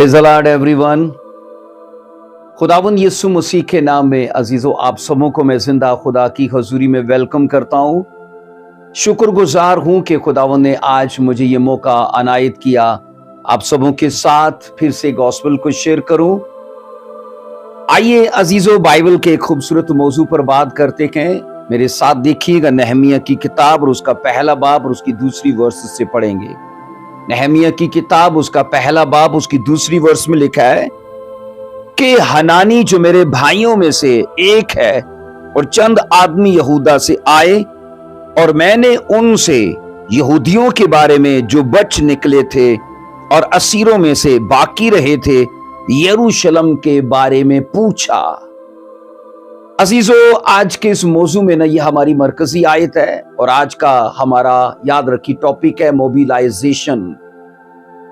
Praise the Lord everyone. खुदावंद यीशु मसीह के नाम में अजीजों आप सबों को मैं जिंदा खुदा की हजूरी में वेलकम करता हूँ। शुक्रगुजार हूँ कि खुदावंद ने आज मुझे ये मौका अनायत किया आप सबों के साथ फिर से गॉस्पेल को शेयर करूं। आइए अजीजों बाइबल के खूबसूरत मौजू पर बात करते हैं। मेरे साथ देखिएगा नहमिया की किताब और उसका पहला बाब और उसकी दूसरी वर्ष से पढ़ेंगे। नहमिया की किताब उसका पहला बाब उसकी दूसरी वर्ष में लिखा है कि हनानी जो मेरे भाइयों में से एक है और चंद आदमी यहूदा से आए और मैंने उनसे यहूदियों के बारे में जो बच निकले थे और असीरों में से बाकी रहे थे यरूशलेम के बारे में पूछा। अजीजों आज के इस मौजू में ना ये हमारी मरकजी आयत है और आज का हमारा याद रखी टॉपिक है मोबिलाइजेशन।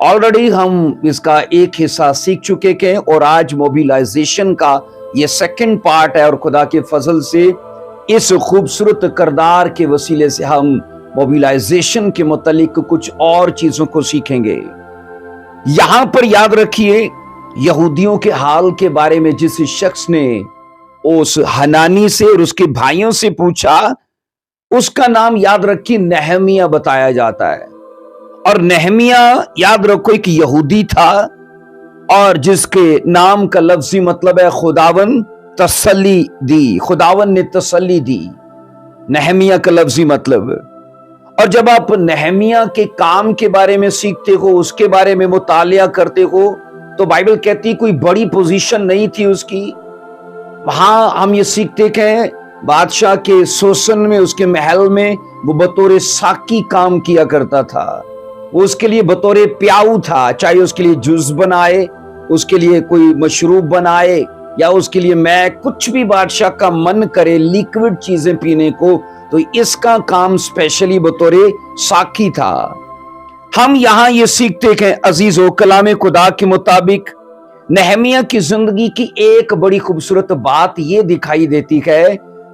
ऑलरेडी हम इसका एक हिस्सा सीख चुके हैं और आज मोबिलाइजेशन का ये सेकंड पार्ट है और खुदा के फजल से इस खूबसूरत किरदार के वसीले से हम मोबिलाइजेशन के मुतालिक कुछ और चीजों को सीखेंगे। यहां पर याद रखिए यहूदियों के हाल के बारे में जिस शख्स ने उस हनानी से और उसके भाइयों से पूछा उसका नाम याद रखिए नहमिया बताया जाता है। और नहमिया याद रखो एक यहूदी था और जिसके नाम का लफ्जी मतलब है खुदावन तसल्ली दी, खुदावन ने तसल्ली दी, नहमिया का लफ्जी मतलब। और जब आप नहमिया के काम के बारे में सीखते हो उसके बारे में मुतालिया करते हो तो बाइबल कहती कोई बड़ी पोजीशन नहीं थी उसकी। वहां हम ये सीखते हैं बादशाह के शोषण में उसके महल में वो बतौर साकी काम किया करता था। वो उसके लिए बतौर प्याऊ था, चाहे उसके लिए जूस बनाए, उसके लिए कोई मशरूब बनाए या उसके लिए मैं कुछ भी बादशाह का मन करे लिक्विड चीजें पीने को, तो इसका काम स्पेशली बतौर साकी था। हम यहां ये सीखते हैं अजीजों कलाम खुदा के मुताबिक नहमिया की जिंदगी की एक बड़ी खूबसूरत बात ये दिखाई देती है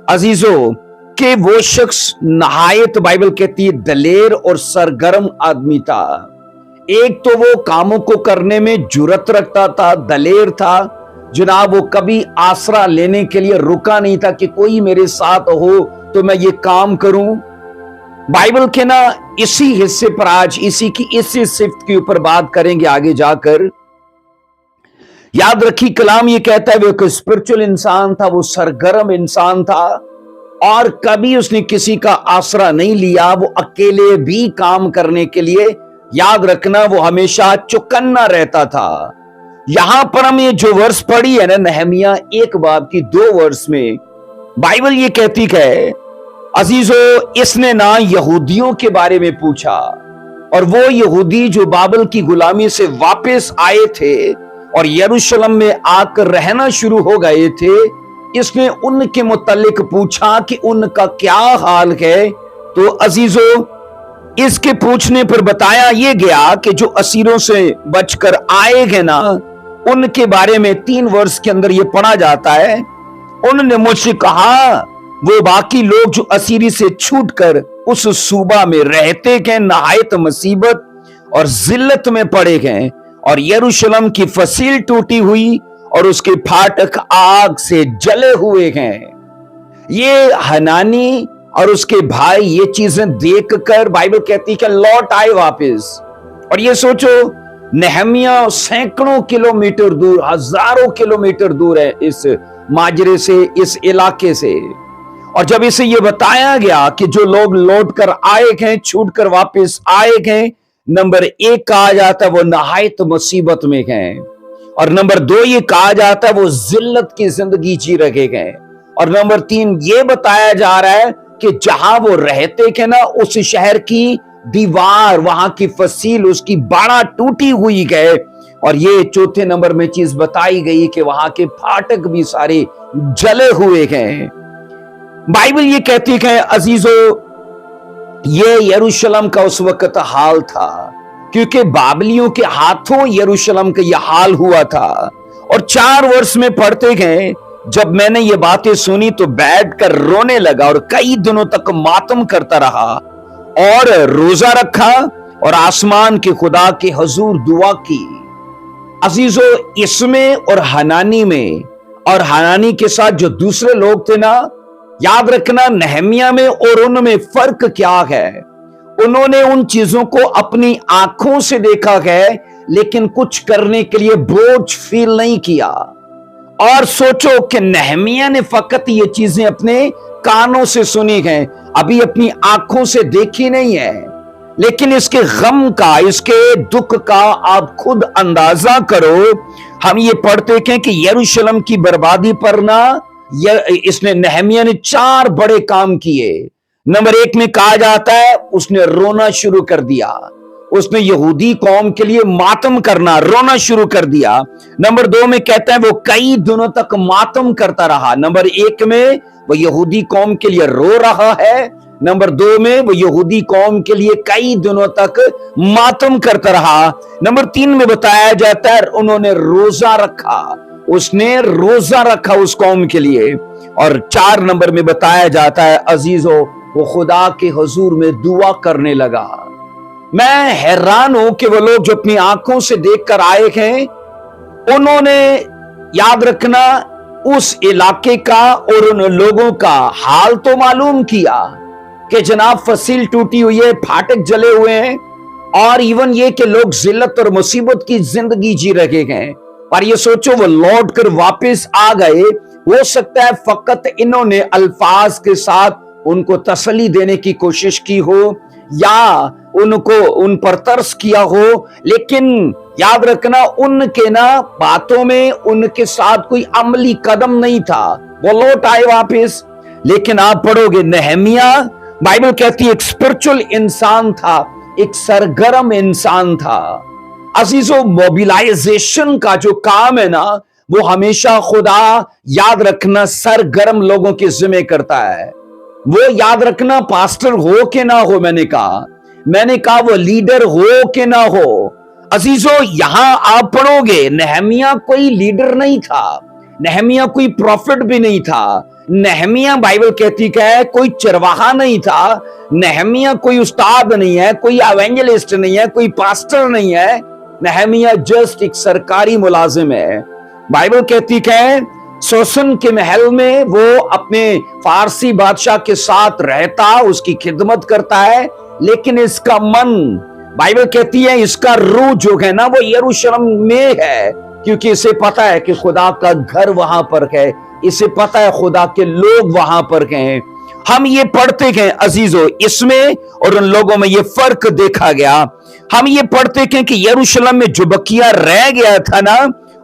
अजीजों कि वो शख्स नहायत बाइबल कहती है दलेर और सरगर्म आदमी था। एक तो वो कामों को करने में जुर्रत रखता था, दलेर था जनाब। वो कभी आसरा लेने के लिए रुका नहीं था कि कोई मेरे साथ हो तो मैं ये काम करूं। बाइबल के ना इसी हिस्से पर आज इसी सिफ्त के ऊपर बात करेंगे आगे जाकर। याद रखिए कलाम ये कहता है वो एक स्पिरिचुअल इंसान था, वो सरगर्म इंसान था और कभी उसने किसी का आसरा नहीं लिया। वो अकेले भी काम करने के लिए याद रखना वो हमेशा चौकन्ना रहता था। यहां पर हम ये जो वर्ष पढ़ी है ना नहमिया एक बाब की 2 वर्ष में बाइबल ये कहती है अजीजों इसने ना यहूदियों के बारे में पूछा और वो यहूदी जो बाबल की गुलामी से वापस आए थे और यरूशलेम में आकर रहना शुरू हो गए थे, इसने उनके मुतालिक पूछा कि उनका क्या हाल है। तो अजीजों इसके पूछने पर बताया ये गया कि जो असीरों से बचकर आए हैं ना उनके बारे में 3 वर्ष के अंदर ये पढ़ा जाता है। उन्होंने मुझसे कहा वो बाकी लोग जो असीरी से छूटकर उस सूबा में रहते हैं नहायत मुसीबत और जिल्लत में पड़े हैं और यरूशलेम की फसील टूटी हुई और उसके फाटक आग से जले हुए हैं। ये हनानी और उसके भाई ये चीजें देखकर बाइबल कहती है कि लौट आए वापस। और ये सोचो नहमिया सैकड़ों किलोमीटर दूर, हजारों किलोमीटर दूर है इस माजरे से, इस इलाके से। और जब इसे ये बताया गया कि जो लोग लौट कर आए हैं, छूट कर वापस आए हैं, नंबर 1 कहा जाता है वो नहायत मुसीबत में हैं और नंबर 2 ये कहा जाता है वो जिल्लत की जिंदगी जी रहे हैं और नंबर 3 ये बताया जा रहा है कि जहां वो रहते थे ना उस शहर की दीवार, वहां की फसील, उसकी बाड़ा टूटी हुई है और ये चौथे नंबर में चीज बताई गई कि वहां के फाटक भी सारे जले हुए हैं। बाइबल ये कहती है अजीजों ये यरूशलेम का उस वक्त हाल था क्योंकि बाबलियों के हाथों यरूशलेम का यह हाल हुआ था। और 4 वर्ष में पढ़ते गए जब मैंने ये बातें सुनी तो बैठकर रोने लगा और कई दिनों तक मातम करता रहा और रोजा रखा और आसमान के खुदा के हजूर दुआ की। अजीजों, इसमें और हनानी में, और हनानी के साथ जो दूसरे लोग थे ना, याद रखना नहमिया में और उनमें फर्क क्या है। उन्होंने उन चीजों को अपनी आंखों से देखा है, लेकिन कुछ करने के लिए बोझ फील नहीं किया। और सोचो कि नहमिया ने फकत ये चीजें अपने कानों से सुनी हैं, अभी अपनी आंखों से देखी नहीं है। लेकिन इसके गम का, इसके दुख का आप खुद अंदाजा करो। हम ये पढ़ते हैं कि यरूशलेम की बर्बादी पर ना इसने, नहमिया ने 4 बड़े काम किए। नंबर 1 में कहा जाता है उसने रोना शुरू कर दिया। उसने यहूदी कौम के लिए मातम करना, रोना शुरू कर दिया। नंबर 2 में कहता है वो कई दिनों तक मातम करता रहा। नंबर 1 में वो यहूदी कौम के लिए रो रहा है, नंबर 2 में वो यहूदी कौम के लिए कई दिनों तक मातम करता रहा। नंबर 3 में बताया जाता है उन्होंने रोजा रखा, उसने रोजा रखा उस कौम के लिए। और 4 नंबर में बताया जाता है अजीजों, वो खुदा के हुजूर में दुआ करने लगा। मैं हैरान हूं कि वो लोग जो अपनी आंखों से देखकर आए हैं, उन्होंने, याद रखना, उस इलाके का और उन लोगों का हाल तो मालूम किया कि जनाब फसील टूटी हुई है, फाटक जले हुए हैं, और इवन ये कि लोग जिल्लत और मुसीबत की जिंदगी जी रहे हैं। पर ये सोचो वो लौट कर वापस आ गए। हो सकता है फकत इन्होंने अल्फाज के साथ उनको तसल्ली देने की कोशिश की हो, या उनको उन पर तरस किया हो, लेकिन याद रखना उनके ना बातों में उनके साथ कोई अमली कदम नहीं था। वो लौट आए वापस। लेकिन आप पढ़ोगे नहमिया, बाइबल कहती है एक स्पिरिचुअल इंसान था, एक सरगर्म इंसान था। अजीजों, मोबिलाइजेशन का जो काम है ना, वो हमेशा खुदा, याद रखना, सरगर्म लोगों के जिम्मे करता है। वो याद रखना पास्टर हो के ना हो, मैंने कहा वो लीडर हो के ना हो। अजीजों, यहां आप पढ़ोगे नहमिया कोई लीडर नहीं था, नहमिया कोई प्रॉफिट भी नहीं था, नहमिया बाइबल कहती है कोई चरवाहा नहीं था, नहमिया कोई उस्ताद नहीं है, कोई एवेंजलिस्ट नहीं है, कोई पास्टर नहीं है। नहमिया जस्ट एक सरकारी मुलाजिम है। बाइबल कहती है सोसन के महल में वो अपने फारसी बादशाह के साथ रहता, उसकी खिदमत करता है, लेकिन इसका मन, बाइबल कहती है इसका रूह जो है ना वो यरूशलेम में है, क्योंकि इसे पता है कि खुदा का घर वहां पर है, इसे पता है खुदा के लोग वहां पर हैं। हम ये पढ़ते हैं अजीजों, इसमें और उन लोगों में ये फर्क देखा गया। हम ये पढ़ते हैं कि यरूशलेम में जो बकिया रह गया था ना,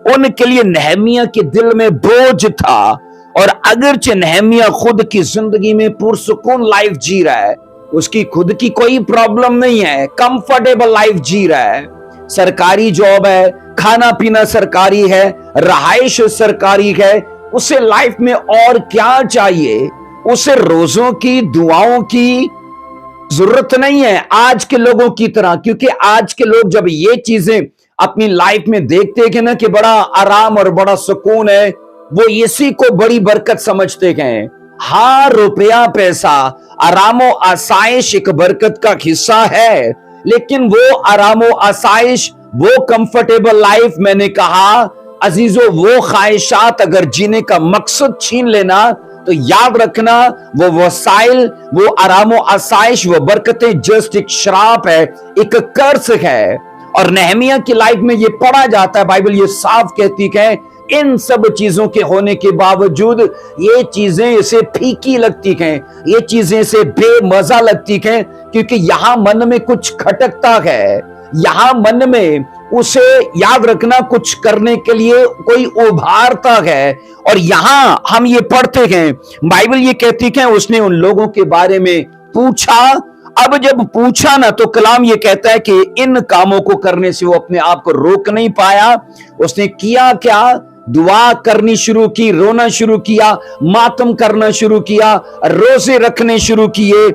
उनके लिए नहमिया के दिल में बोझ था। और अगरचे नहमिया खुद की जिंदगी में पुरसुकून लाइफ जी रहा है, उसकी खुद की कोई प्रॉब्लम नहीं है, कंफर्टेबल लाइफ जी रहा है, सरकारी जॉब है, खाना पीना सरकारी है, रहाइश सरकारी है, उसे लाइफ में और क्या चाहिए? उसे रोजों की, दुआओं की जरूरत नहीं है आज के लोगों की तरह। क्योंकि आज के लोग जब ये चीजें अपनी लाइफ में देखते हैं ना कि बड़ा आराम और बड़ा सुकून है, वो इसी को बड़ी बरकत समझते हैं। हाँ, रुपया पैसा, आरामो आसाइश एक बरकत का हिस्सा है, लेकिन वो आरामो आसाइश, वो कंफर्टेबल लाइफ, मैंने कहा अजीजों, वो ख्वाहिशात अगर जीने का मकसद छीन लेना तो याद रखना वो वसाइल, वो आरामो आसाइश, वो बरकतें जस्ट एक श्राप है, एक कर्ज है। और नहमिया की लाइफ में ये पढ़ा जाता है, बाइबल ये साफ कहती है इन सब चीजों के होने के बावजूद ये चीजें इसे फीकी लगती हैं, ये चीजें इसे बेमजा लगती हैं, क्योंकि यहां मन में कुछ खटकता है, यहां मन में उसे, याद रखना, कुछ करने के लिए कोई उभारता है। और यहां हम ये पढ़ते हैं, बाइबल ये कहती है उसने उन लोगों के बारे में पूछा। अब जब पूछा ना तो कलाम ये कहता है कि इन कामों को करने से वो अपने आप को रोक नहीं पाया। उसने किया क्या? दुआ करनी शुरू की, रोना शुरू किया, मातम करना शुरू किया, रोजे रखने शुरू किए।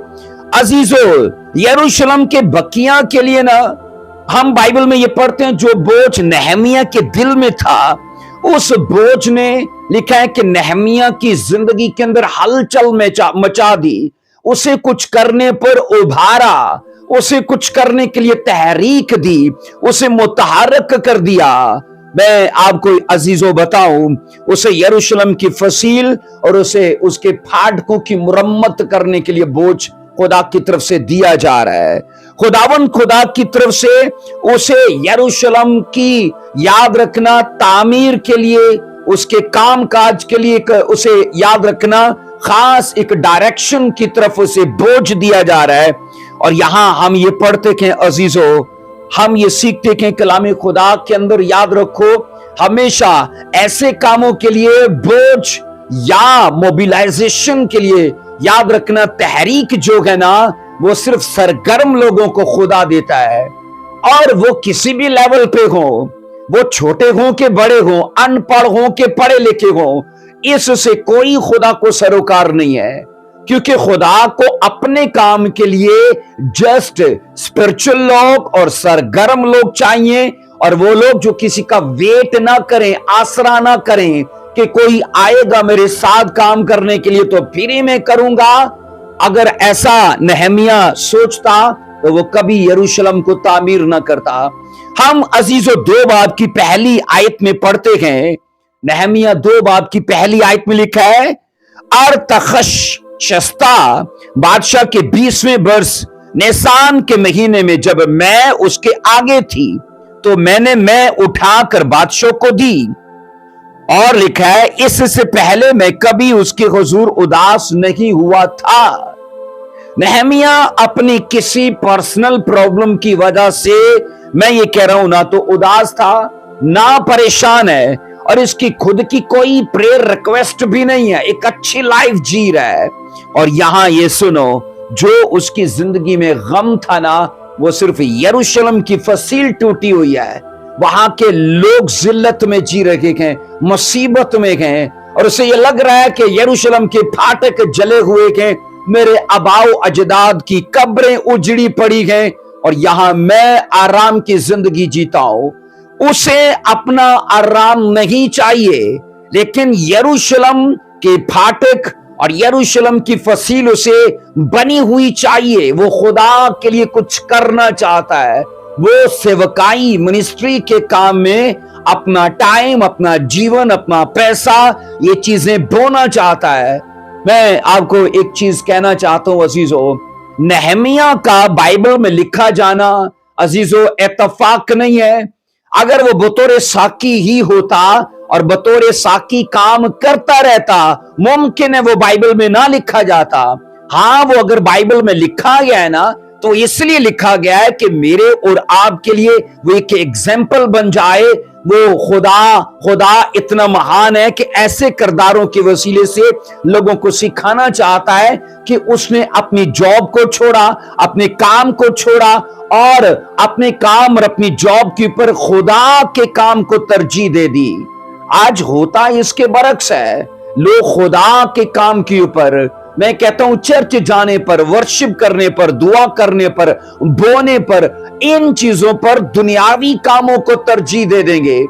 अजीजों, यरूशलेम के बकिया के लिए ना, हम बाइबल में ये पढ़ते हैं जो बोझ नहमिया के दिल में था, उस बोझ ने, लिखा है कि नहमिया की जिंदगी के अंदर हलचल मचा दी, उसे कुछ करने पर उभारा, उसे कुछ करने के लिए तहरीक दी, उसे मुतहरक कर दिया। मैं आपको अजीजों बताऊं, उसे यरूशलेम की फसील और उसे उसके फाटकों की मुरम्मत करने के लिए बोझ खुदा की तरफ से दिया जा रहा है। खुदावन खुदा की तरफ से उसे यरूशलेम की याद रखना, तामीर के लिए, उसके काम काज के लिए उसे याद रखना, खास एक डायरेक्शन की तरफ उसे बोझ दिया जा रहा है। और यहां हम ये पढ़ते हैं अजीजों, हम ये सीखते हैं कलाम खुदा के अंदर, याद रखो हमेशा ऐसे कामों के लिए बोझ या मोबिलाइजेशन के लिए याद रखना, तहरीक जो है ना, वो सिर्फ सरगर्म लोगों को खुदा देता है। और वो किसी भी लेवल पे हो, वो छोटे हों के बड़े हों, अनपढ़ हों के पढ़े लिखे हों, इससे कोई खुदा को सरोकार नहीं है। क्योंकि खुदा को अपने काम के लिए जस्ट स्पिरिचुअल लोग और सरगर्म लोग चाहिए, और वो लोग जो किसी का वेट ना करें, आसरा ना करें कि कोई आएगा मेरे साथ काम करने के लिए तो फिर मैं करूंगा। अगर ऐसा नहमिया सोचता तो वो कभी यरूशलेम को तामीर ना करता। हम अजीजों 2 बाब की पहली आयत में पढ़ते हैं, नहमिया 2 बाब की पहली आयत में लिखा है, अरतखशस्ता बादशाह के 20वें वर्ष निसान के महीने में जब मैं उसके आगे थी तो मैं उठाकर बादशाह को दी। और लिखा है, इससे पहले मैं कभी उसके हुजूर उदास नहीं हुआ था। नहमिया अपनी किसी पर्सनल प्रॉब्लम की वजह से, मैं ये कह रहा हूं, ना तो उदास था ना परेशान है, और इसकी खुद की कोई प्रेयर रिक्वेस्ट भी नहीं है, एक अच्छी लाइफ जी रहा है। और यहां ये सुनो, जो उसकी जिंदगी में गम था ना, वो सिर्फ यरूशलेम की फसील टूटी हुई है, वहां के लोग जिल्लत में जी रहे हैं, मुसीबत में हैं, और उसे ये लग रहा है कि यरूशलेम के फाटक जले हुए हैं, मेरे आबाओ अजदाद की कब्रें उजड़ी पड़ी हैं, और यहां मैं आराम की जिंदगी जीता हूं। उसे अपना आराम नहीं चाहिए, लेकिन यरूशलेम के फाटक और यरूशलेम की फसील उसे बनी हुई चाहिए। वो खुदा के लिए कुछ करना चाहता है, वो सेवकाई मिनिस्ट्री के काम में अपना टाइम, अपना जीवन, अपना पैसा, ये चीजें बोना चाहता है। मैं आपको एक चीज कहना चाहता हूं अजीजों, नहमिया का बाइबल में लिखा जाना अजीजों इत्तफाक नहीं है। अगर वो बतौर साकी ही होता और बतौर साकी काम करता रहता, मुमकिन है वो बाइबल में ना लिखा जाता। हाँ, वो अगर बाइबल में लिखा गया है ना, तो इसलिए लिखा गया है कि मेरे और आपके लिए वो एक एग्जाम्पल बन जाए। वो खुदा इतना महान है कि ऐसे किरदारों के वसीले से लोगों को सिखाना चाहता है कि उसने अपनी जॉब को छोड़ा, अपने काम को छोड़ा, और अपने काम और अपनी जॉब के ऊपर खुदा के काम को तरजीह दे दी। आज होता इसके बरक्स है, लोग खुदा के काम के ऊपर, मैं कहता हूं चर्च जाने पर, वर्शिप करने पर, दुआ करने पर, बोने पर, इन चीजों पर, दुनियावी कामों को तरजीह दे देंगे।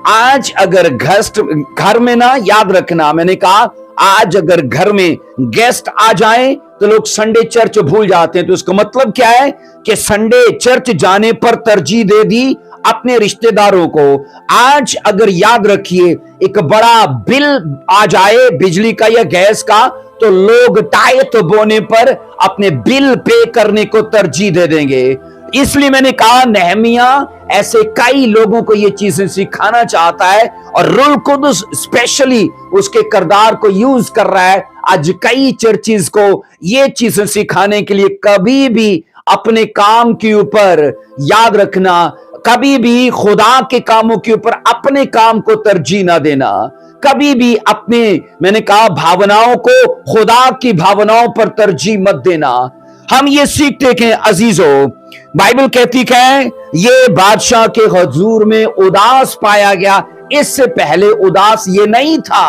आज अगर घर में ना, याद रखना मैंने कहा, आज अगर घर में गेस्ट आ जाएं तो लोग संडे चर्च भूल जाते हैं। तो इसका मतलब क्या है कि संडे चर्च जाने पर तरजीह दे दी अपने रिश्तेदारों को। आज अगर याद रखिए एक बड़ा बिल आ जाए बिजली का या गैस का, तो लोग टाइट बोने पर अपने बिल पे करने को तरजीह दे देंगे। इसलिए मैंने कहा नहमिया ऐसे कई लोगों को ये चीजें सिखाना चाहता है, और रूह कुदस स्पेशली उसके किरदार को यूज कर रहा है आज कई चर्चिज को ये चीजें सिखाने के लिए। कभी भी अपने काम के ऊपर, याद रखना, कभी भी खुदा के कामों के ऊपर अपने काम को तरजीह ना देना। कभी भी अपने, मैंने कहा, भावनाओं को खुदा की भावनाओं पर तरजीह मत देना। हम ये सीखते हैं अजीजों, बाइबल कहती है ये बादशाह के हुजूर में उदास पाया गया, इससे पहले उदास ये नहीं था।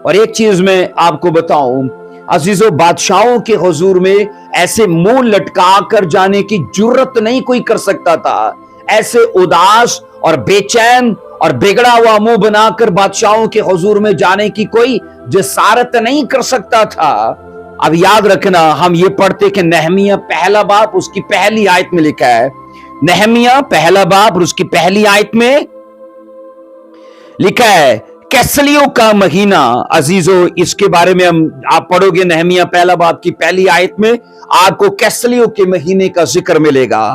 और एक चीज मैं आपको बताऊं अजीजों, बादशाहों के हुजूर में ऐसे मुंह लटका कर जाने की जुर्रत नहीं कोई कर सकता था। ऐसे उदास और बेचैन और बिगड़ा हुआ मुंह बनाकर बादशाहों के हुजूर में जाने की कोई जसारत नहीं कर सकता था। अब याद रखना, हम ये पढ़ते कि नहमिया पहला बाब उसकी पहली आयत में लिखा है, नहमिया पहला बाब और उसकी पहली आयत में, लिखा है कैसलियों का महीना। अजीजों, इसके बारे में आप पढ़ोगे नहमिया पहला बाब की पहली आयत में, आपको कैसलियों के महीने का जिक्र मिलेगा।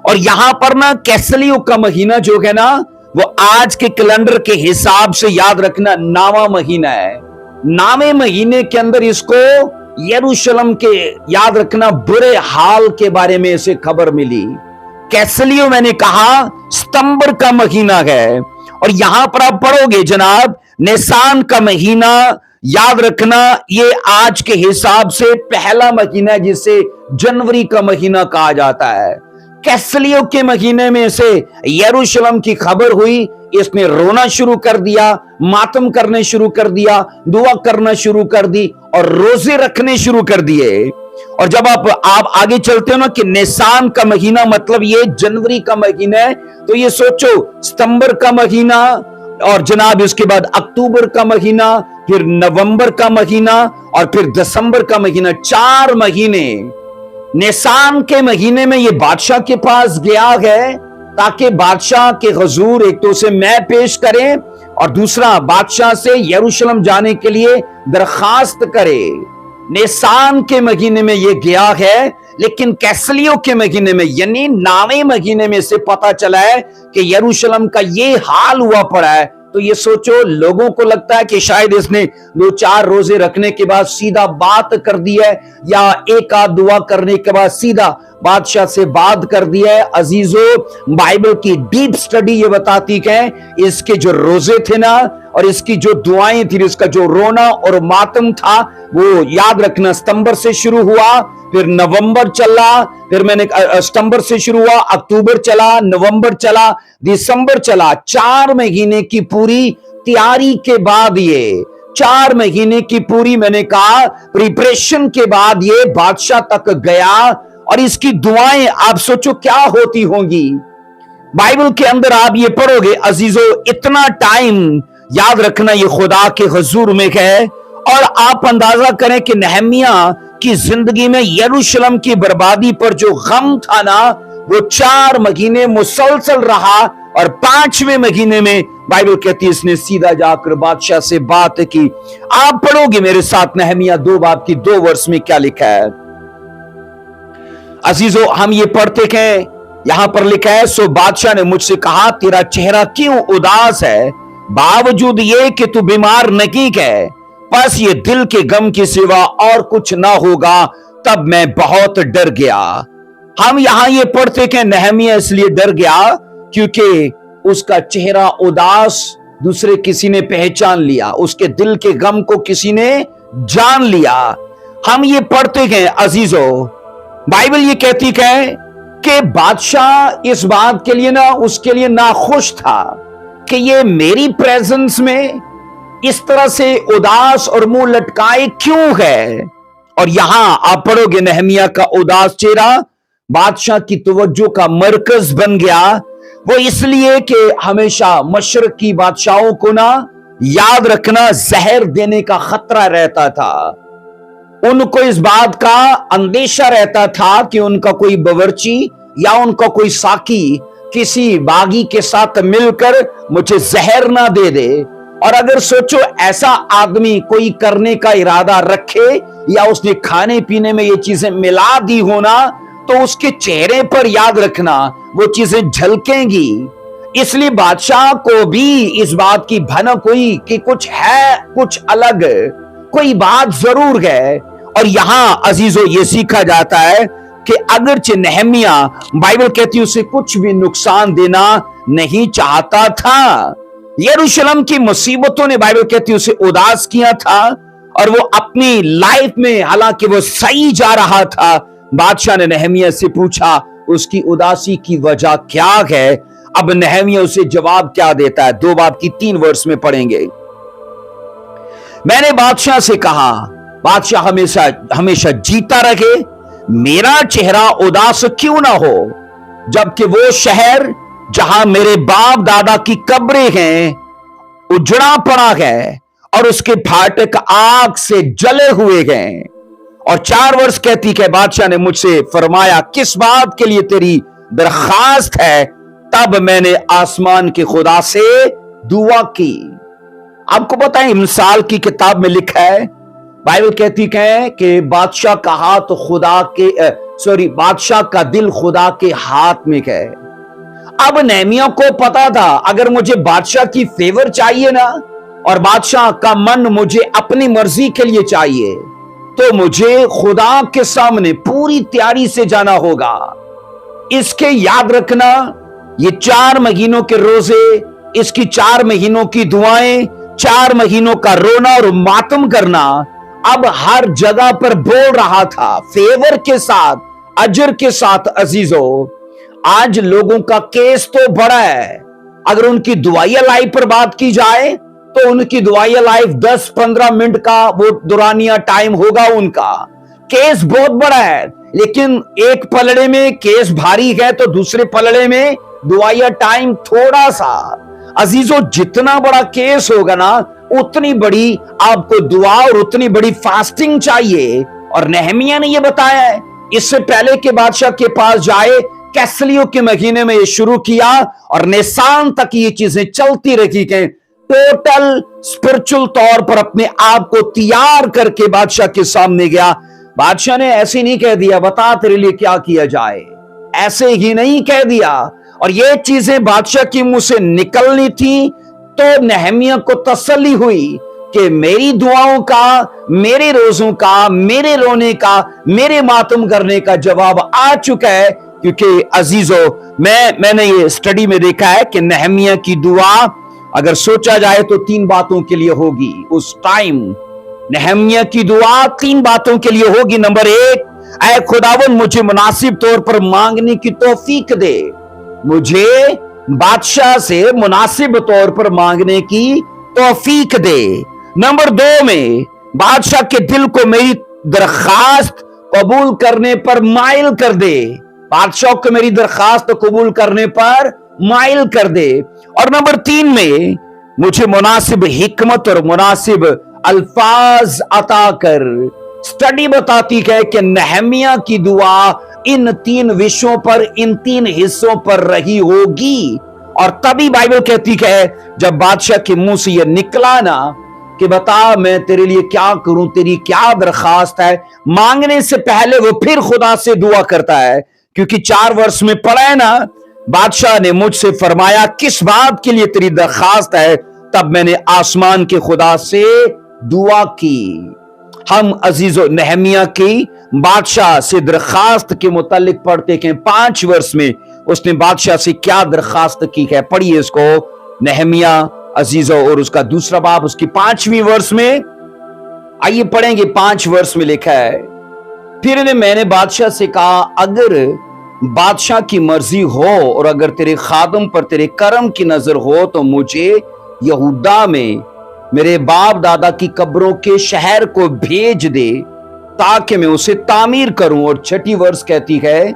और यहां पर ना कैसलियों का महीना जो है ना, वो आज के कैलेंडर के हिसाब से याद रखना नावा महीना है। नावे महीने के अंदर इसको यरूशलेम के याद रखना बुरे हाल के बारे में इसे खबर मिली। कैसलियो मैंने कहा सितंबर का महीना है। और यहां पर आप पढ़ोगे जनाब, निसान का महीना याद रखना, ये आज के हिसाब से पहला महीना है जिसे जनवरी का महीना कहा जाता है। कैसलियो के महीने में से यरूशलेम की खबर हुई, इसने रोना शुरू कर दिया, मातम करने शुरू कर दिया, दुआ करना शुरू कर दी और रोजे रखने शुरू कर दिए। और जब आप आगे चलते हो ना कि निसान का महीना मतलब ये जनवरी का महीना है, तो ये सोचो सितंबर का महीना और जनाब इसके बाद अक्टूबर का महीना, फिर नवंबर का महीना और फिर दिसंबर का महीना, 4 महीने। निसान के महीने में ये बादशाह के पास गया है ताकि बादशाह के हुजूर एक तो उसे मैं पेश करें और दूसरा बादशाह से यरूशलेम जाने के लिए दरखास्त करे। निसान के महीने में ये गया है, लेकिन कैसलियो के महीने में यानी नावे महीने में से पता चला है कि यरूशलेम का ये हाल हुआ पड़ा है। तो ये सोचो, लोगों को लगता है कि शायद इसने 2-4 रोजे रखने के बाद सीधा बात कर दी है, या एक आध दुआ करने के बाद सीधा बादशाह से बात कर दिया है। अजीजों, बाइबल की डीप स्टडी ये बताती है इसके जो रोजे थे ना और इसकी जो दुआएं थी, इसका जो रोना और मातम था, वो याद रखना सितंबर से शुरू हुआ, फिर नवंबर चला, फिर मैंने सितंबर से शुरू हुआ, अक्टूबर चला, नवंबर चला, दिसंबर चला। 4 महीने की पूरी तैयारी के बाद, ये 4 महीने की पूरी मैंने कहा प्रिपरेशन के बाद ये बादशाह तक गया। और इसकी दुआएं आप सोचो क्या होती होंगी। बाइबल के अंदर आप ये पढ़ोगे अजीजों, इतना टाइम याद रखना ये खुदा के हुजूर में है। और आप अंदाजा करें कि नहमिया की जिंदगी में यरूशलेम की बर्बादी पर जो गम था ना, वो 4 महीने मुसलसल रहा। और 5वें महीने में बाइबल कहती है इसने सीधा जाकर बादशाह से बात की। आप पढ़ोगे मेरे साथ नहमिया 2 बाब की 2 वर्ष में क्या लिखा है। अजीजों, हम ये पढ़ते हैं, यहां पर लिखा है, सो बादशाह ने मुझसे कहा तेरा चेहरा क्यों उदास है, बावजूद ये कि तू बीमार नहीं है, बस ये दिल के गम की सिवा और कुछ ना होगा। तब मैं बहुत डर गया। हम यहां ये पढ़ते कि नहमिया इसलिए डर गया क्योंकि उसका चेहरा उदास दूसरे किसी ने पहचान लिया, उसके दिल के गम को किसी ने जान लिया। हम ये पढ़ते हैं अजीजों, बाइबल ये कहती है कि बादशाह इस बात के लिए ना उसके लिए नाखुश था कि ये मेरी प्रेजेंस में इस तरह से उदास और मुंह लटकाए क्यों है। और यहां आप पढ़ोगे नहमिया का उदास चेहरा बादशाह की तवज्जो का मरकज बन गया। वो इसलिए कि हमेशा मशरक की बादशाहों को ना याद रखना जहर देने का खतरा रहता था। उनको इस बात का अंदेशा रहता था कि उनका कोई बावर्ची या उनका कोई साकी किसी बागी के साथ मिलकर मुझे जहर ना दे दे। और अगर सोचो ऐसा आदमी कोई करने का इरादा रखे या उसने खाने पीने में ये चीजें मिला दी होना, तो उसके चेहरे पर याद रखना वो चीजें झलकेंगी। इसलिए बादशाह को भी इस बात की भनक हुई कि कुछ है, कुछ अलग, कोई बात जरूर है। और यहां अजीजों ये सीखा जाता है कि अगरचे नहमिया बाइबल कहती है उसे कुछ भी नुकसान देना नहीं चाहता था। यरूशलेम की मुसीबतों ने बाइबल कहती है उसे उदास किया था और वो अपनी लाइफ में हालांकि वो सही जा रहा था। बादशाह ने नहमिया से पूछा उसकी उदासी की वजह क्या है। अब नहमिया उसे जवाब क्या देता है, 2 बाब की 3 वर्ष में पढ़ेंगे। मैंने बादशाह से कहा बादशाह हमेशा हमेशा जीता रहे, मेरा चेहरा उदास क्यों ना हो, जबकि वो शहर जहां मेरे बाप दादा की कब्रें हैं उजड़ा पड़ा है और उसके फाटक आग से जले हुए हैं। और 4 वर्ष कहती है बादशाह ने मुझसे फरमाया किस बात के लिए तेरी दरखास्त है। तब मैंने आसमान के खुदा से दुआ की। आपको पता है इमसाल की किताब में लिखा है, बाइबल कहती है कि बादशाह का हाथ खुदा के बादशाह का दिल खुदा के हाथ में है। अब नेहमिया को पता था अगर मुझे बादशाह की फेवर चाहिए ना, और बादशाह का मन मुझे अपनी मर्जी के लिए चाहिए, तो मुझे खुदा के सामने पूरी तैयारी से जाना होगा। इसके याद रखना, ये 4 महीनों के रोजे, इसकी 4 महीनों की दुआएं, 4 महीनों का रोना और मातम करना, अब हर जगह पर बोल रहा था फेवर के साथ, अजर के साथ। अजीजों, आज लोगों का केस तो बड़ा है। अगर उनकी दुआया लाइफ पर बात की जाए तो उनकी दुआया लाइफ 10-15 मिनट का वो दुरानिया टाइम होगा उनका। केस बहुत बड़ा है, लेकिन एक पलड़े में केस भारी है तो दूसरे पलड़े में दुआया टाइम थोड़ा सा। अजीजों, जितना बड़ा केस होगा ना, उतनी बड़ी आपको दुआ और उतनी बड़ी फास्टिंग चाहिए। और नेहमिया ने यह बताया है, इससे पहले के बादशाह के पास जाए, कैसलियों के महीने में ये शुरू किया और निसान तक ये चीजें चलती रही कि टोटल स्पिरिचुअल तौर पर अपने आप को तैयार करके बादशाह के सामने गया। बादशाह ने ऐसे नहीं कह दिया बता तेरे लिए क्या किया जाए, ऐसे ही नहीं कह दिया। और ये चीजें बादशाह की मुंह से निकलनी थी तो नेहमिया को तसल्ली हुई कि मेरी दुआओं का, मेरे रोजों का, मेरे रोने का, मेरे मातम करने का जवाब आ चुका है। क्योंकि अजीजों, मैंने ये स्टडी में देखा है कि नेहमिया की दुआ अगर सोचा जाए तो 3 बातों के लिए होगी। उस टाइम नेहमिया की दुआ 3 बातों के लिए होगी। नंबर 1, ऐ खुदावन मुझे मुनासिब तौर पर मांगने की तौफीक दे, मुझे बादशाह से मुनासिब तौर पर मांगने की तौफीक दे। नंबर 2 में बादशाह के दिल को मेरी दरखास्त कबूल करने पर माइल कर दे, बादशाह को मेरी दरखास्त कबूल करने पर माइल कर दे। और नंबर 3 में मुझे मुनासिब हिकमत और मुनासिब अल्फाज अता कर। स्टडी बताती है कि नेहमिया की दुआ इन 3 विषयों पर, इन 3 हिस्सों पर रही होगी। और तभी बाइबल कहती है जब बादशाह के मुंह से यह निकला ना कि बता मैं तेरे लिए क्या करूं, तेरी क्या दरखास्त है, मांगने से पहले वो फिर खुदा से दुआ करता है। क्योंकि 4 वर्ष में पढ़ा है ना, बादशाह ने मुझसे फरमाया किस बात के लिए तेरी दरखास्त है, तब मैंने आसमान के खुदा से दुआ की। हम अजीजों नेहमिया की बादशाह से दरखास्त के मुतालिक पढ़ते हैं 5 वर्ष में उसने बादशाह से क्या दरखास्त की है। पढ़िए इसको, नेहमिया अजीजों और उसका दूसरा बाब, उसकी 5वीं वर्ष में। आइए पढ़ेंगे, 5 वर्ष में लिखा है, फिर मैंने बादशाह से कहा अगर बादशाह की मर्जी हो और अगर तेरे खादम पर तेरे करम की नजर हो तो मुझे यहूदा में मेरे बाप दादा की कब्रों के शहर को भेज दे ताकि मैं उसे तामीर करूं। और 6ठी वर्ष कहती है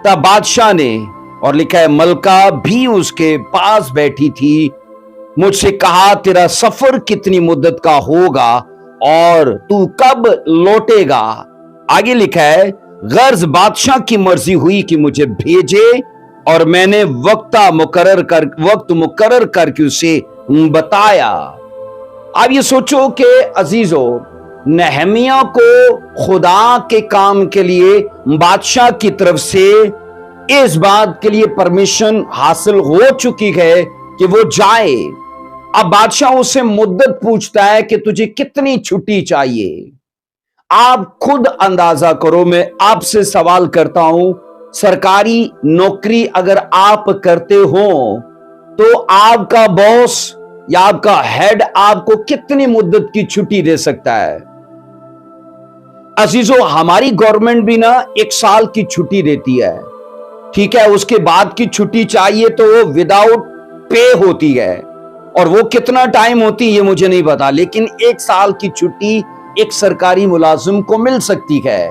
तब बादशाह ने, और लिखा है मलका भी उसके पास बैठी थी, मुझसे कहा तेरा सफर कितनी मुद्दत का होगा और तू कब लौटेगा। आगे लिखा है गर्ज बादशाह की मर्जी हुई कि मुझे भेजे और मैंने वक्त मुकर्रर करके उसे बताया। अब ये सोचो कि अजीजों, नेहमिया को खुदा के काम के लिए बादशाह की तरफ से इस बात के लिए परमिशन हासिल हो चुकी है कि वो जाए। अब बादशाह उससे मुद्दत पूछता है कि तुझे कितनी छुट्टी चाहिए। आप खुद अंदाजा करो, मैं आपसे सवाल करता हूं, सरकारी नौकरी अगर आप करते हो तो आपका बॉस या आपका हेड आपको कितनी मुद्दत की छुट्टी दे सकता है। अजीजों, हमारी गवर्नमेंट भी ना 1 साल की छुट्टी देती है, ठीक है। उसके बाद की छुट्टी चाहिए तो वो विदाउट पे होती है, और वो कितना टाइम होती है ये मुझे नहीं पता, लेकिन 1 साल की छुट्टी एक सरकारी मुलाजिम को मिल सकती है।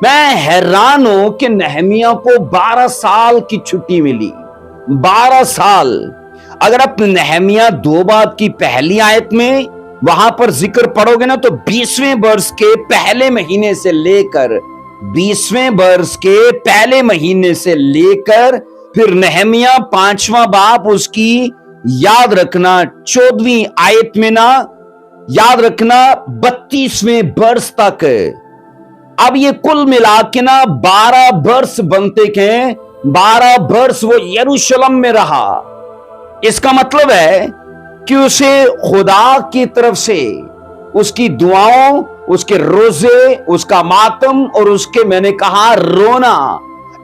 मैं हैरान हूं कि नेहमिया को 12 साल की छुट्टी मिली। 12 साल। अगर आप नेहमिया 2 बाब की पहली आयत में वहां पर जिक्र पढ़ोगे ना तो 20वें वर्ष के पहले महीने से लेकर 20वें वर्ष के पहले महीने से लेकर फिर नेहमिया 5वां बाब उसकी याद रखना 14वीं आयत में ना, याद रखना 32वें वर्ष तक। अब ये कुल मिला के ना 12 वर्ष बनते के 12 वर्ष वो यरूशलेम में रहा। इसका मतलब है कि उसे खुदा की तरफ से उसकी दुआओं, उसके रोजे, उसका मातम और उसके मैंने कहा रोना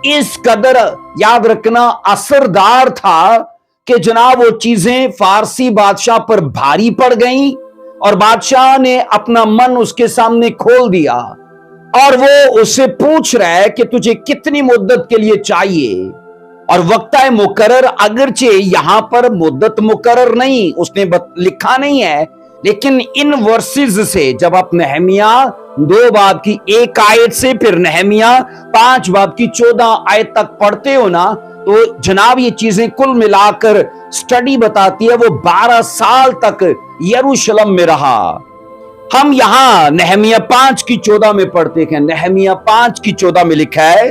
इस कदर याद रखना असरदार था कि जनाब वो चीजें फारसी बादशाह पर भारी पड़ गईं और बादशाह ने अपना मन उसके सामने खोल दिया और वो उससे पूछ रहा है कि तुझे कितनी मुद्दत के लिए चाहिए। और वक्ता मुकर्रर, अगरचे यहां पर मुद्दत मुकर्रर नहीं उसने लिखा नहीं है, लेकिन इन वर्सेस से जब आप नहमिया 2 बाब की 1 आयत से फिर नहमिया 5 बाब की 14 आयत तक पढ़ते हो ना, तो जनाब ये चीजें कुल मिलाकर स्टडी बताती है वो 12 साल तक यरूशलेम में रहा। हम यहां नहमिया 5 की 14 में पढ़ते हैं। नहमिया 5 की 14 में लिखा है,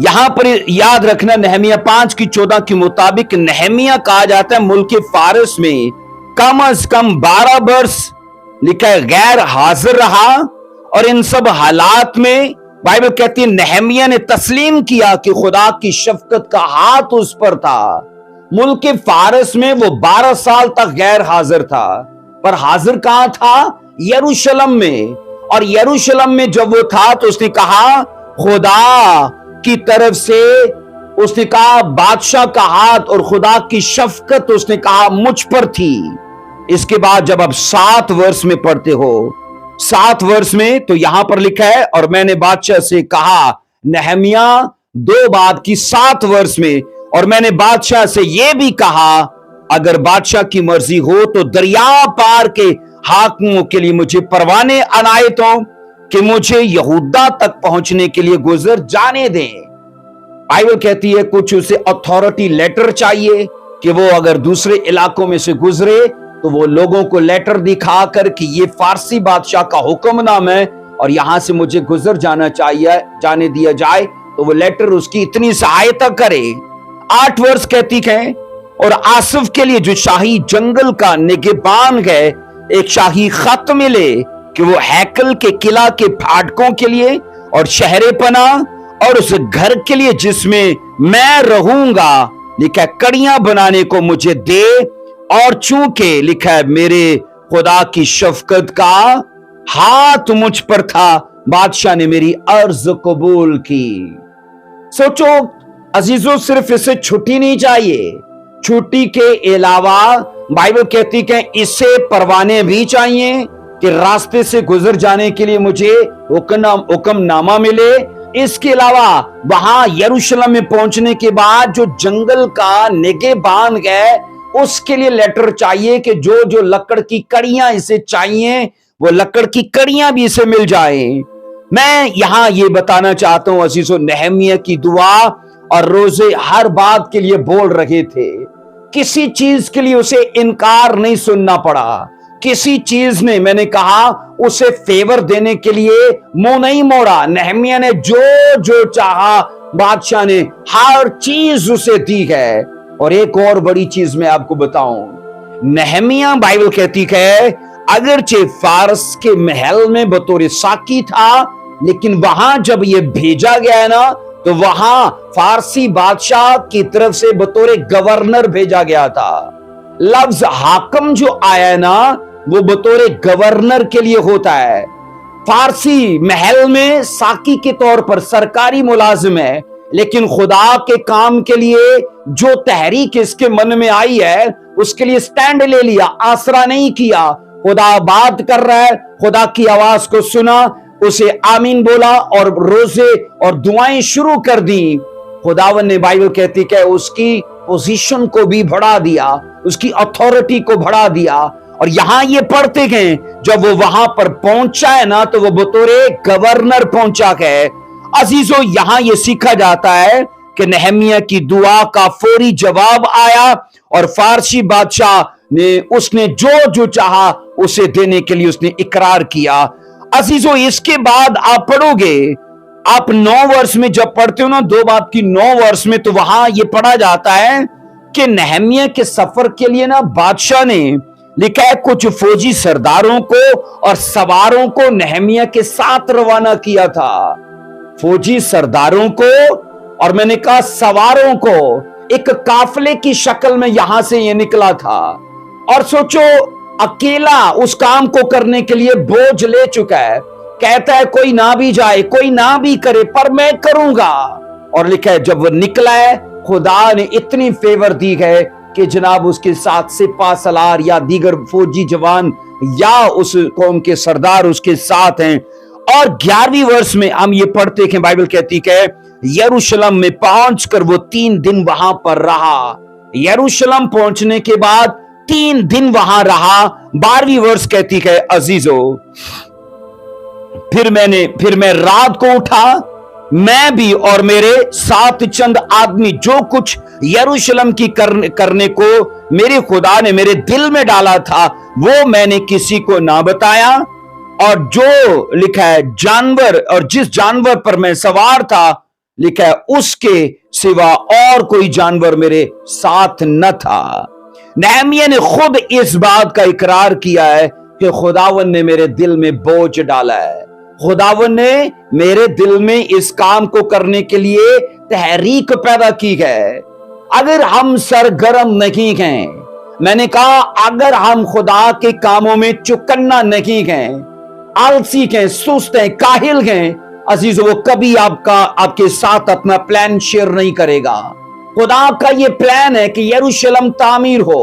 यहां पर याद रखना नहमिया 5 की 14 के मुताबिक नहमिया कहा जाता है मुल्क फारस में कम अज कम 12 वर्ष लिखा है गैर हाजिर रहा। और इन सब हालात में बाइबल कहती है नहमिया ने तस्लीम किया कि खुदा की शफकत का हाथ उस पर था। मुल्क फारस में वो 12 साल तक गैर हाजिर था, पर हाजिर कहां था? यरूशलेम में। और यरूशलेम में जब वो था तो उसने कहा खुदा की तरफ से, उसने कहा बादशाह का हाथ और खुदा की शफकत उसने कहा मुझ पर थी। इसके बाद जब आप 7 वर्ष में पढ़ते हो, 7 वर्ष में, तो यहां पर लिखा है और मैंने बादशाह से कहा, नहमिया 2 बाब की 7 वर्ष में, और मैंने बादशाह से यह भी कहा अगर बादशाह की मर्जी हो तो दरिया पार के हाकिमों के लिए मुझे परवाने अनायत हों कि मुझे यहूदा तक पहुंचने के लिए गुजर जाने दें। बाइबल कहती है कुछ उसे अथॉरिटी लेटर चाहिए कि वो अगर दूसरे इलाकों में से गुजरे तो वो लोगों को लेटर दिखाकर कि ये फारसी बादशाह का हुक्मनामा है और यहां से मुझे गुजर जाना चाहिए, जाने दिया जाए, तो वो लेटर उसकी इतनी सहायता करे। 8 वर्ष कहती है। और आसिफ के लिए जो शाही जंगल का निगहबान है, एक शाही खत मिले कि वो हैकल के किला के फाटकों के लिए और शहरे पना और उस घर के लिए जिसमें मैं रहूंगा लिखा है कड़ियां बनाने को मुझे दे। और चूंकि लिखा है मेरे खुदा की शफकत का हाथ मुझ पर था, बादशाह ने मेरी अर्ज कबूल की। सोचो अजीजों, सिर्फ इसे छुट्टी नहीं चाहिए, छुट्टी के अलावा बाइबल कहती है इसे परवाने भी चाहिए कि रास्ते से गुजर जाने के लिए मुझे हुक्मनामा मिले। इसके अलावा वहां यरूशलेम में पहुंचने के बाद जो जंगल का निगहबान है उसके लिए लेटर चाहिए कि जो जो लकड़ की कड़ियां इसे चाहिए वो लकड़ की कड़ियां भी इसे मिल जाए। मैं यहां ये बताना चाहता हूं अजीजों, नहमिया की दुआ और रोजे हर बात के लिए बोल रहे थे। किसी चीज के लिए उसे इनकार नहीं सुनना पड़ा, किसी चीज ने मैंने कहा उसे फेवर देने के लिए मुंह नहीं मोड़ा। नहमिया ने जो जो चाहा बादशाह ने हर चीज उसे दी है। और एक और बड़ी चीज मैं आपको बताऊं, नहमिया बाइबल कहती है अगरचे फारस के महल में बतौर साकी था, लेकिन वहां जब ये भेजा गया है ना तो वहां फारसी बादशाह की तरफ से बतौर गवर्नर भेजा गया था। लफ्ज हाकम जो आया है ना वो बतौर गवर्नर के लिए होता है। फारसी महल में साकी के तौर पर सरकारी मुलाजिम है, लेकिन खुदा के काम के लिए जो तहरीक इसके मन में आई है उसके लिए स्टैंड ले लिया, आसरा नहीं किया। खुदा बात कर रहा है, खुदा की आवाज को सुना, उसे आमीन बोला और रोजे और दुआएं शुरू कर दी। खुदावन ने बाइबल कहती है उसकी पोजीशन को भी बढ़ा दिया, उसकी अथॉरिटी को बढ़ा दिया। और यहां ये पढ़ते गए जब वो वहां पर पहुंचा है ना तो वो बतौरे गवर्नर पहुंचा है। अजीजों, यहां ये सीखा जाता है कि नहमिया की दुआ का फौरी जवाब आया और फारसी बादशाह ने उसने जो जो चाहा उसे देने के लिए उसने इकरार किया। अजीजों, इसके बाद आप पढ़ोगे, आप 9 वर्ष में जब पढ़ते हो ना 2 बाब की 9 वर्ष में, तो वहां ये पढ़ा जाता है कि नहम्याह के सफर के लिए ना बादशाह ने लिखा है कुछ फौजी सरदारों को और सवारों को नहम्याह के साथ रवाना किया था। फौजी सरदारों को और मैंने कहा सवारों को, एक काफले की शक्ल में यहां से ये निकला था। और सोचो, अकेला उस काम को करने के लिए बोझ ले चुका है, कहता है कोई ना भी जाए, कोई ना भी करे, पर मैं करूंगा। और लिखा है जब वो निकला है, खुदा ने इतनी फेवर दी है कि जनाब उसके साथ सिपा सलार या दीगर फौजी जवान या उस कौम के सरदार उसके साथ हैं। और 11वीं वर्ष में हम ये पढ़ते हैं, बाइबल कहती है यरूशलेम में पहुंचकर वो 3 दिन वहां पर रहा। यरूशलेम पहुंचने के बाद 3 दिन वहां रहा। 12वीं वर्ष कहती है अजीजो, फिर मैं रात को उठा, मैं भी और मेरे साथ चंद आदमी, जो कुछ यरूशलेम की करने को मेरे खुदा ने मेरे दिल में डाला था वो मैंने किसी को ना बताया। और जो लिखा है जानवर, और जिस जानवर पर मैं सवार था, लिखा है उसके सिवा और कोई जानवर मेरे साथ न था। नहम्याह ने खुद इस बात का इकरार किया है कि खुदावन ने मेरे दिल में बोझ डाला है, खुदावन ने मेरे दिल में इस काम को करने के लिए तहरीक पैदा की है। अगर हम सरगर्म नहीं हैं, मैंने कहा अगर हम खुदा के कामों में चुकन्ना नहीं हैं, आलसी हैं, सुस्त हैं, काहिल हैं, अजीज वो कभी आपके साथ अपना प्लान शेयर नहीं करेगा। खुदा का ये प्लान है कि यरूशलेम तामीर हो,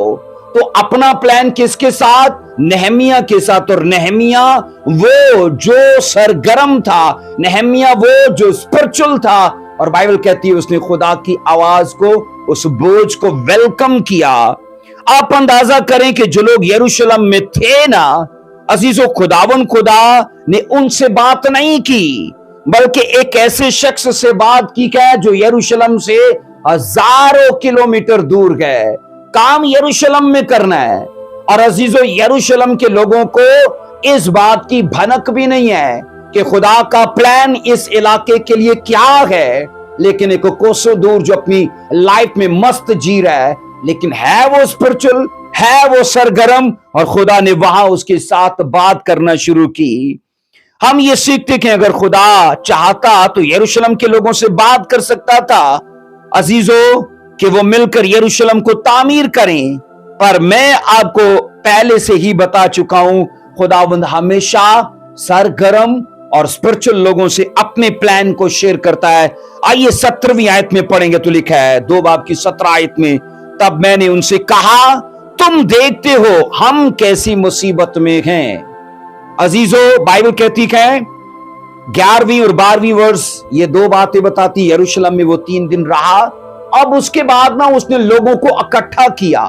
तो अपना प्लान किसके साथ? नहम्याह के साथ। और नहम्याह वो जो सरगर्म था, नहम्याह वो जो स्पिरिचुअल था, और बाइबल कहती है उसने खुदा की आवाज को, उस बोझ को वेलकम किया। आप अंदाजा करें कि जो लोग यरूशलेम में थे ना अजीजों, खुदावन खुदा ने उनसे बात नहीं की, बल्कि एक ऐसे शख्स से बात की है जो यरूशलेम से हजारों किलोमीटर दूर गए। काम यरूशलेम में करना है। और अजीजों, यरूशलेम के लोगों को इस बात की भनक भी नहीं है कि खुदा का प्लान इस इलाके के लिए क्या है, लेकिन एक कोसों दूर जो अपनी लाइफ में मस्त जी रहा है, लेकिन है वो स्पिरिचुअल, है वो सरगर्म, और खुदा ने वहां उसके साथ बात करना शुरू की। हम ये सीखते कि अगर खुदा चाहता तो यरूशलेम के लोगों से बात कर सकता था अजीजों, कि वो मिलकर यरूशलेम को तामीर करें। पर मैं आपको पहले से ही बता चुका हूं, खुदावंद हमेशा सरगर्म और स्पिरिचुअल लोगों से अपने प्लान को शेयर करता है। आइए 17वीं आयत में पढ़ेंगे, तो लिखा है 2 बाब की 17 आयत में, तब मैंने उनसे कहा तुम देखते हो हम कैसी मुसीबत में हैं। अजीजों, बाइबल कहती है 11वीं और 12वीं वर्ष ये 2 बातें बताती। यरूशलेम में वो 3 दिन रहा। अब उसके बाद ना उसने लोगों को इकट्ठा किया,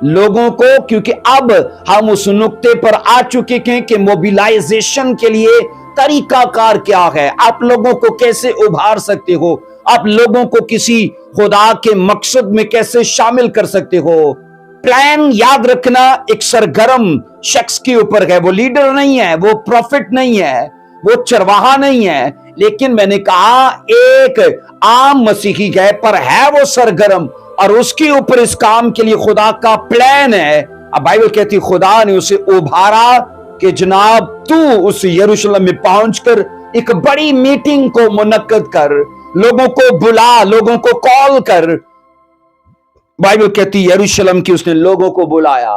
लोगों को, क्योंकि अब हम उस नुक्ते पर आ चुके हैं कि मोबिलाइजेशन के लिए तरीकाकार क्या है, आप लोगों को कैसे उभार सकते हो, आप लोगों को किसी खुदा के मकसद में कैसे शामिल कर सकते हो। प्लान याद रखना एक सरगर्म शख्स के ऊपर है। वो लीडर नहीं है, वो प्रॉफिट नहीं है, वो चरवाहा नहीं है, लेकिन मैंने कहा एक आम मसीही है, पर है वो सरगर्म, और उसके ऊपर इस काम के लिए खुदा का प्लान है। अब बाइबल कहती खुदा ने उसे उभारा कि जनाब तू उस यरूशलेम में पहुंचकर एक बड़ी मीटिंग को मुनक्कद कर, लोगों को बुला, लोगों को कॉल कर। बाइबल कहती यरूशलेम की उसने लोगों को बुलाया।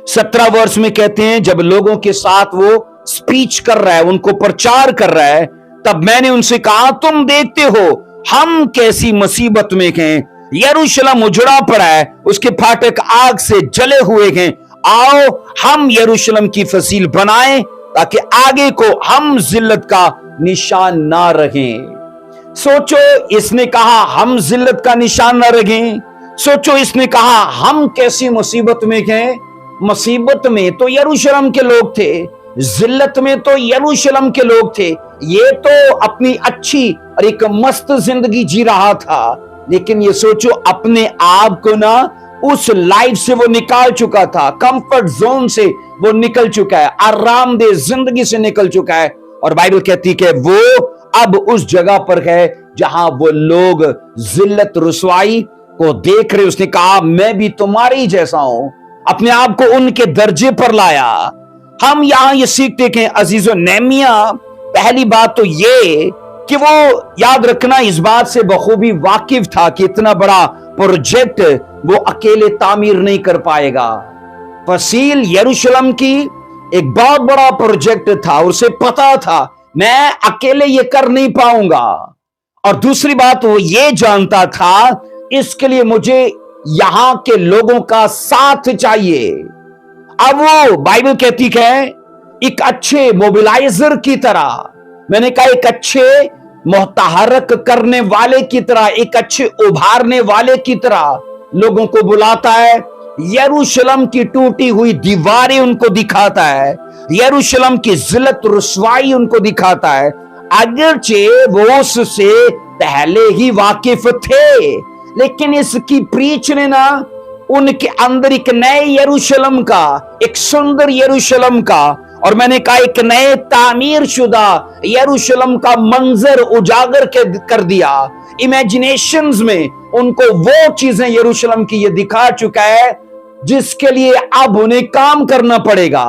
17 वर्ष में कहते हैं जब लोगों के साथ वो स्पीच कर रहा है, उनको प्रचार कर रहा है, तब मैंने उनसे कहा तुम देखते हो हम कैसी मुसीबत में हैं, यरूशलेम उजड़ा पड़ा है, उसके फाटक आग से जले हुए हैं। आओ हम यरूशलेम की फसील बनाएं ताकि आगे को हम जिल्लत का निशान ना रहें। सोचो, इसने कहा हम जिल्लत का निशान ना रहें। सोचो, इसने कहा हम कैसी मुसीबत में हैं। मुसीबत में तो यरूशलेम के लोग थे, जिल्लत में तो यरूशलेम के लोग थे। ये तो अपनी अच्छी और एक मस्त जिंदगी जी रहा था, लेकिन ये सोचो अपने आप को ना उस लाइफ से वो निकाल चुका था, कंफर्ट जोन से वो निकल चुका है, आरामदेह जिंदगी से निकल चुका है। और बाइबल कहती है वो अब उस जगह पर है जहां वो लोग जिल्लत रुसवाई کو देख रहे, उसने कहा मैं भी तुम्हारे ही जैसा हूं, अपने आप को उनके दर्जे पर लाया। हम यहां ये सीखते कि अजीजो, नेहमिया पहली बात तो ये कि वो याद रखना इस बात से बखूबी वाकिफ था कि इतना बड़ा प्रोजेक्ट वो अकेले तामीर नहीं कर पाएगा। फसील यरूशलेम की एक बहुत बड़ा प्रोजेक्ट था, उसे पता था मैं अकेले ये कर नहीं पाऊंगा। और दूसरी बात वो ये जानता था इसके लिए मुझे यहां के लोगों का साथ चाहिए। अब वो बाइबल कहती है एक अच्छे मोबिलाइजर की तरह, मैंने कहा एक अच्छे मुतहरक करने वाले की तरह, एक अच्छे उभारने वाले की तरह लोगों को बुलाता है। यरूशलेम की टूटी हुई दीवारें उनको दिखाता है, यरूशलेम की जिल्लत रुसवाई उनको दिखाता है, अगरचे वो उससे पहले ही वाकिफ थे, लेकिन इसकी प्रीच ने ना उनके अंदर एक नए यरूशलेम का, एक सुंदर यरूशलेम का, और मैंने कहा एक नए तामीर शुदा यरूशलेम का मंजर उजागर कर दिया। इमेजिनेशंस में उनको वो चीजें यरूशलेम की ये दिखा चुका है जिसके लिए अब उन्हें काम करना पड़ेगा।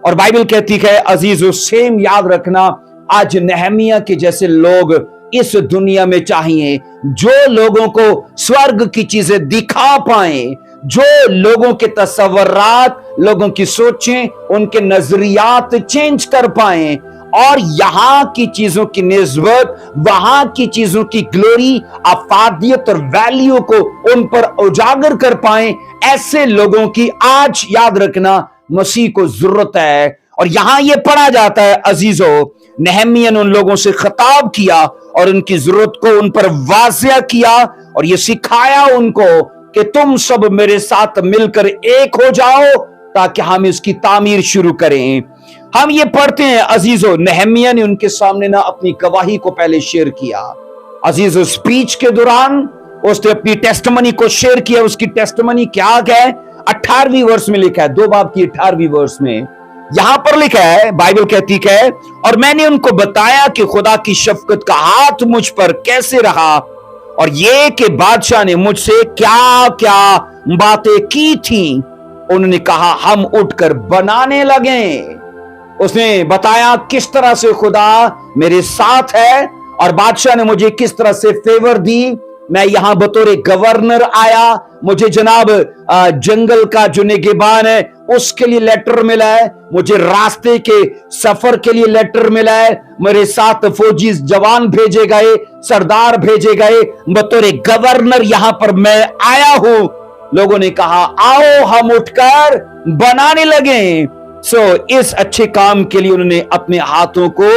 और बाइबल कहती है अजीजों, सेम याद रखना, आज नेहमिया के जैसे लोग इस दुनिया में चाहिए, जो लोगों को स्वर्ग की चीजें दिखा पाए, जो लोगों के तसव्वुरात, लोगों की सोचें, उनके नजरियात चेंज कर पाए और यहां की चीजों की निस्बत, वहां की चीजों की ग्लोरी, अफादियत और वैल्यू को उन पर उजागर कर पाए। ऐसे लोगों की आज याद रखना मसीह को जरूरत है। और यहां यह पढ़ा जाता है अजीजों, नेहमिया ने उन लोगों से खिताब किया और उनकी जरूरत को उन पर वाज़िया किया और यह सिखाया उनको कि तुम सब मेरे साथ मिलकर एक हो जाओ ताकि हम इसकी तामीर शुरू करें। हम ये पढ़ते हैं अजीजों, नेहमिया ने उनके सामने ना अपनी गवाही को पहले शेयर किया। अजीजों, स्पीच के दौरान उसने अपनी टेस्टमनी को शेयर किया। उसकी टेस्टमनी क्या है? 18वीं वर्ष में लिखा है, 2 बाब की 18वीं वर्ष में यहां पर लिखा है, बाइबल कहती है, और मैंने उनको बताया कि खुदा की शफकत का हाथ मुझ पर कैसे रहा और ये कि बादशाह ने मुझसे क्या क्या बातें की थी। उन्होंने कहा हम उठकर बनाने लगे। उसने बताया किस तरह से खुदा मेरे साथ है और बादशाह ने मुझे किस तरह से फेवर दी। मैं यहां बतौर गवर्नर आया, मुझे जनाब जंगल का जो निगहबान है उसके लिए लेटर मिला है, मुझे रास्ते के सफर के लिए लेटर मिला है, मेरे साथ फौजी जवान भेजे गए, सरदार भेजे गए, बतौर गवर्नर यहां पर मैं आया हूं। लोगों ने कहा आओ हम उठकर बनाने लगे। इस अच्छे काम के लिए उन्होंने अपने हाथों को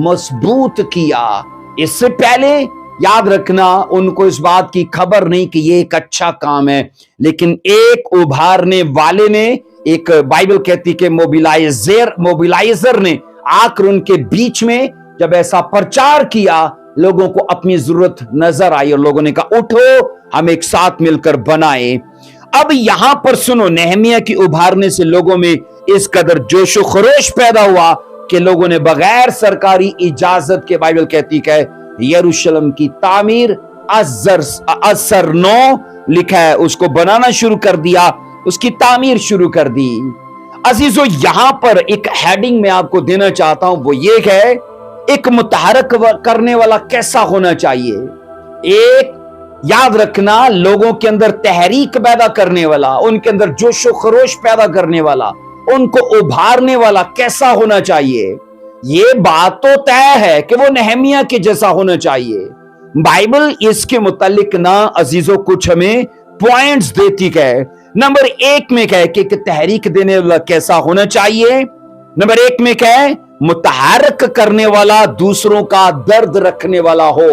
मजबूत किया। इससे पहले याद रखना उनको इस बात की खबर नहीं कि ये एक अच्छा काम है, लेकिन एक उभारने वाले ने, एक बाइबल कहती कि मोबिलाइजर ने आकर उनके बीच में जब ऐसा प्रचार किया, लोगों को अपनी जरूरत नजर आई और लोगों ने कहा उठो हम एक साथ मिलकर बनाए। अब यहां पर सुनो, नेहमिया की उभारने से लोगों में इस कदर जोशो खरोश पैदा हुआ कि लोगों ने बगैर सरकारी इजाजत के, बाइबल कहती है, यरूशलेम की तामीर असर 9 लिखा है, उसको बनाना शुरू कर दिया, उसकी तामीर शुरू कर दी। अजीजों, यहां पर एक हेडिंग में आपको देना चाहता हूं, वो ये है एक मुतहरक करने वाला कैसा होना चाहिए। एक याद रखना लोगों के अंदर तहरीक पैदा करने वाला, उनके अंदर जोशो खरोश पैदा करने वाला, उनको उभारने वाला कैसा होना चाहिए। ये बात तो तय है कि वो नेहमिया के जैसा होना चाहिए। बाइबल इसके मुतालिक ना अजीजों कुछ हमें पॉइंट्स देती है। नंबर 1 में क्या है कि तहरीक देने वाला कैसा होना चाहिए। नंबर 1 में क्या है, मुतहरक करने वाला दूसरों का दर्द रखने वाला हो।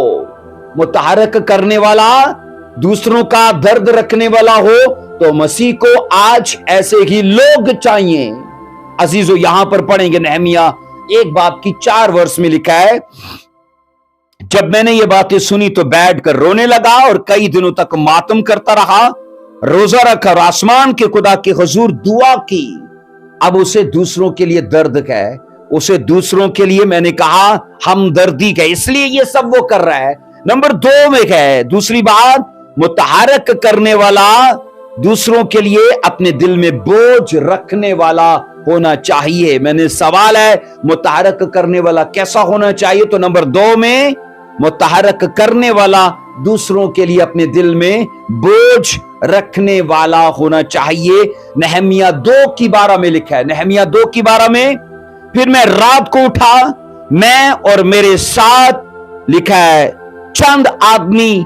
मुतहरक करने वाला दूसरों का दर्द रखने वाला हो तो मसीह को आज ऐसे ही लोग चाहिए। अजीजों, यहां पर पढ़ेंगे नेहमिया 1 बाब की 4 वर्ष में लिखा है, जब मैंने ये बातें सुनी तो बैठकर रोने लगा और कई दिनों तक मातम करता रहा, रोजा रखा और आसमान के खुदा के हुजूर दुआ की। अब उसे दूसरों के लिए दर्द है, उसे दूसरों के लिए, मैंने कहा हमदर्दी है, इसलिए ये सब वो कर रहा है। नंबर 2 में क्या है, दूसरी बात متحرک کرنے والا دوسروں کے لیے اپنے دل میں بوجھ رکھنے والا ہونا چاہیے. میں نے سوال ہے متحرک کرنے والا کیسا ہونا چاہیے؟ تو نمبر 2 میں متحرک کرنے والا دوسروں کے لیے اپنے دل میں بوجھ رکھنے والا ہونا چاہیے. نہمیہ 2:12 میں لکھا ہے. نہمیہ 2:12 میں پھر میں رات کو اٹھا، میں اور میرے ساتھ لکھا ہے چند آدمی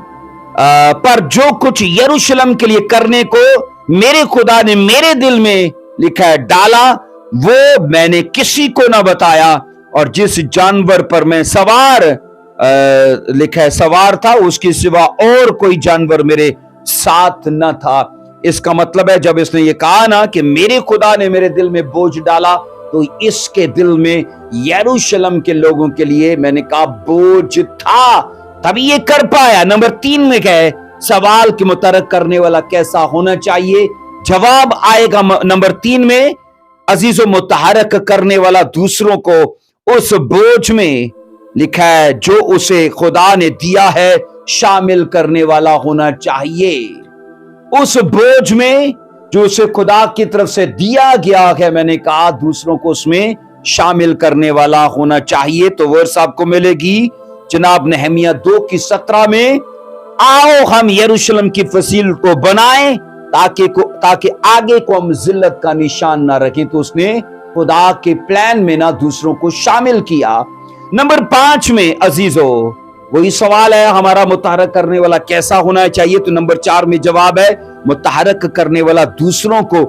پر جو کچھ یروشلم کے لیے کرنے کو میرے خدا نے میرے دل میں لکھا ہے ڈالا، وہ میں نے کسی کو نہ بتایا. اور جس جانور پر میں سوار لکھا ہے سوار تھا، اس کے سوا اور کوئی جانور میرے ساتھ نہ تھا. اس کا مطلب ہے جب اس نے یہ کہا نا کہ میرے خدا نے میرے دل میں بوجھ ڈالا، تو اس کے دل میں یروشلم کے لوگوں کے لیے میں نے کہا بوجھ تھا، تبھی یہ کر پایا. نمبر 3 میں کیا ہے؟ سوال کہ متحرک کرنے والا کیسا ہونا چاہیے. جواب آئے گا نمبر 3 میں، عزیزو متحرک کرنے والا دوسروں کو اس بوجھ میں لکھا ہے جو اسے خدا نے دیا ہے شامل کرنے والا ہونا چاہیے. اس بوجھ میں جو اسے خدا کی طرف سے دیا گیا ہے، میں نے کہا دوسروں کو اس میں شامل کرنے والا ہونا چاہیے. تو ورس آپ کو ملے گی جناب نہمیہ 2:17 میں، آؤ ہم یروشلم کی فصیل کو بنائیں تاکہ آگے کو ہم ذلت کا نشان نہ رکھیں. تو اس نے خدا کے پلان میں نہ دوسروں کو شامل کیا. نمبر 5 میں عزیزو وہی سوال ہے ہمارا متحرک کرنے والا کیسا ہونا چاہیے. تو نمبر 4 میں جواب ہے متحرک کرنے والا دوسروں کو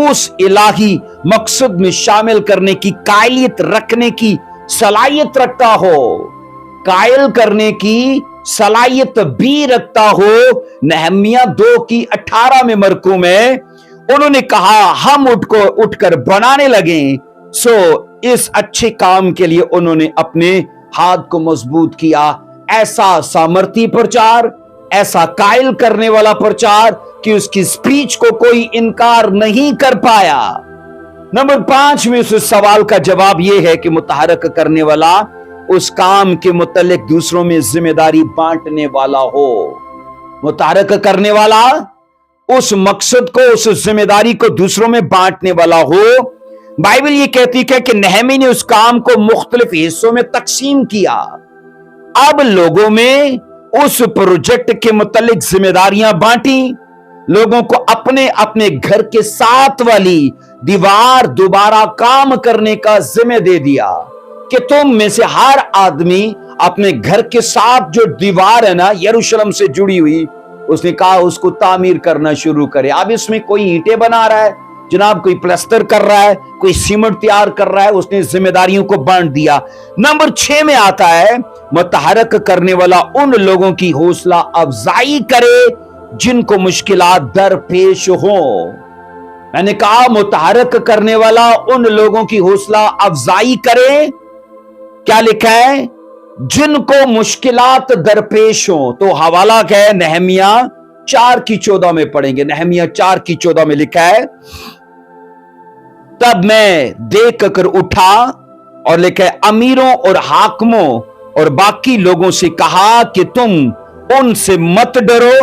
اس الہی مقصد میں شامل کرنے کی قائلیت رکھنے کی صلاحیت رکھتا ہو، قائل کرنے کی صلاحیت بھی رکھتا ہو. نہمیہ 2:18 میں مرقوم ہے، انہوں نے کہا ہم اٹھ کر بنانے لگیں. سو اس اچھے کام کے لیے انہوں نے اپنے ہاتھ کو مضبوط کیا. ایسا سامرتی پرچار، ایسا قائل کرنے والا پرچار کہ اس کی سپیچ کو کوئی انکار نہیں کر پایا. نمبر 5 میں اس سوال کا جواب یہ ہے کہ متحرک کرنے والا اس کام کے متعلق دوسروں میں ذمہ داری بانٹنے والا ہو. متحرک کرنے والا اس مقصد کو، اس ذمہ داری کو دوسروں میں بانٹنے والا ہو. بائبل یہ کہتی ہے کہ نہمی نے اس کام کو مختلف حصوں میں تقسیم کیا. اب لوگوں میں اس پروجیکٹ کے متعلق ذمہ داریاں بانٹی، لوگوں کو اپنے اپنے گھر کے ساتھ والی دیوار دوبارہ کام کرنے کا ذمہ دے دیا کہ تم میں سے ہر آدمی اپنے گھر کے ساتھ جو دیوار ہے نا یروشلم سے جڑی ہوئی، اس نے کہا اس کو تعمیر کرنا شروع کرے. اب اس میں کوئی اینٹیں بنا رہا ہے جناب، کوئی پلسٹر کر رہا ہے، کوئی سیمنٹ تیار کر رہا ہے، اس نے ذمہ داریوں کو بانٹ دیا. نمبر 6 میں آتا ہے متحرک کرنے والا ان لوگوں کی حوصلہ افزائی کرے جن کو مشکلات درپیش ہوں. میں نے کہا متحرک کرنے والا ان لوگوں کی حوصلہ افزائی کرے، کیا لکھا ہے؟ جن کو مشکلات درپیش ہوں. تو حوالہ کیا ہے؟ نہمیہ 4:14 میں پڑھیں گے. نہمیہ 4:14 میں لکھا ہے تب میں دیکھ کر اٹھا اور لکھا ہے امیروں اور حاکموں اور باقی لوگوں سے کہا کہ تم ان سے مت ڈرو،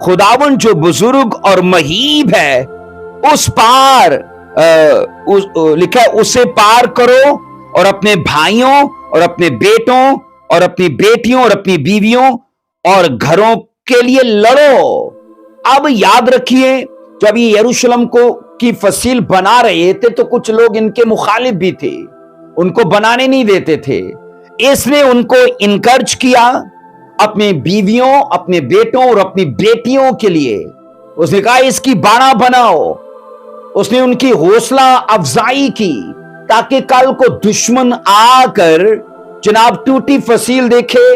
خداوند جو بزرگ اور مہیب ہے اس پار لکھا ہے اسے پار کرو اور اپنے بھائیوں اور اپنے بیٹوں اور اپنی بیٹیوں اور اپنی بیویوں اور گھروں کے لیے لڑو. اب یاد رکھیے جب یہ یروشلم کی فصیل بنا رہے تھے تو کچھ لوگ ان کے مخالف بھی تھے، ان کو بنانے نہیں دیتے تھے. اس نے ان کو انکرج کیا اپنی بیویوں، اپنے بیٹوں اور اپنی بیٹیوں کے لیے. اس نے کہا اس کی باڑہ بناؤ. اس نے ان کی حوصلہ افزائی کی تاکہ کل کو دشمن آ کر جناب ٹوٹی فصیل دیکھے.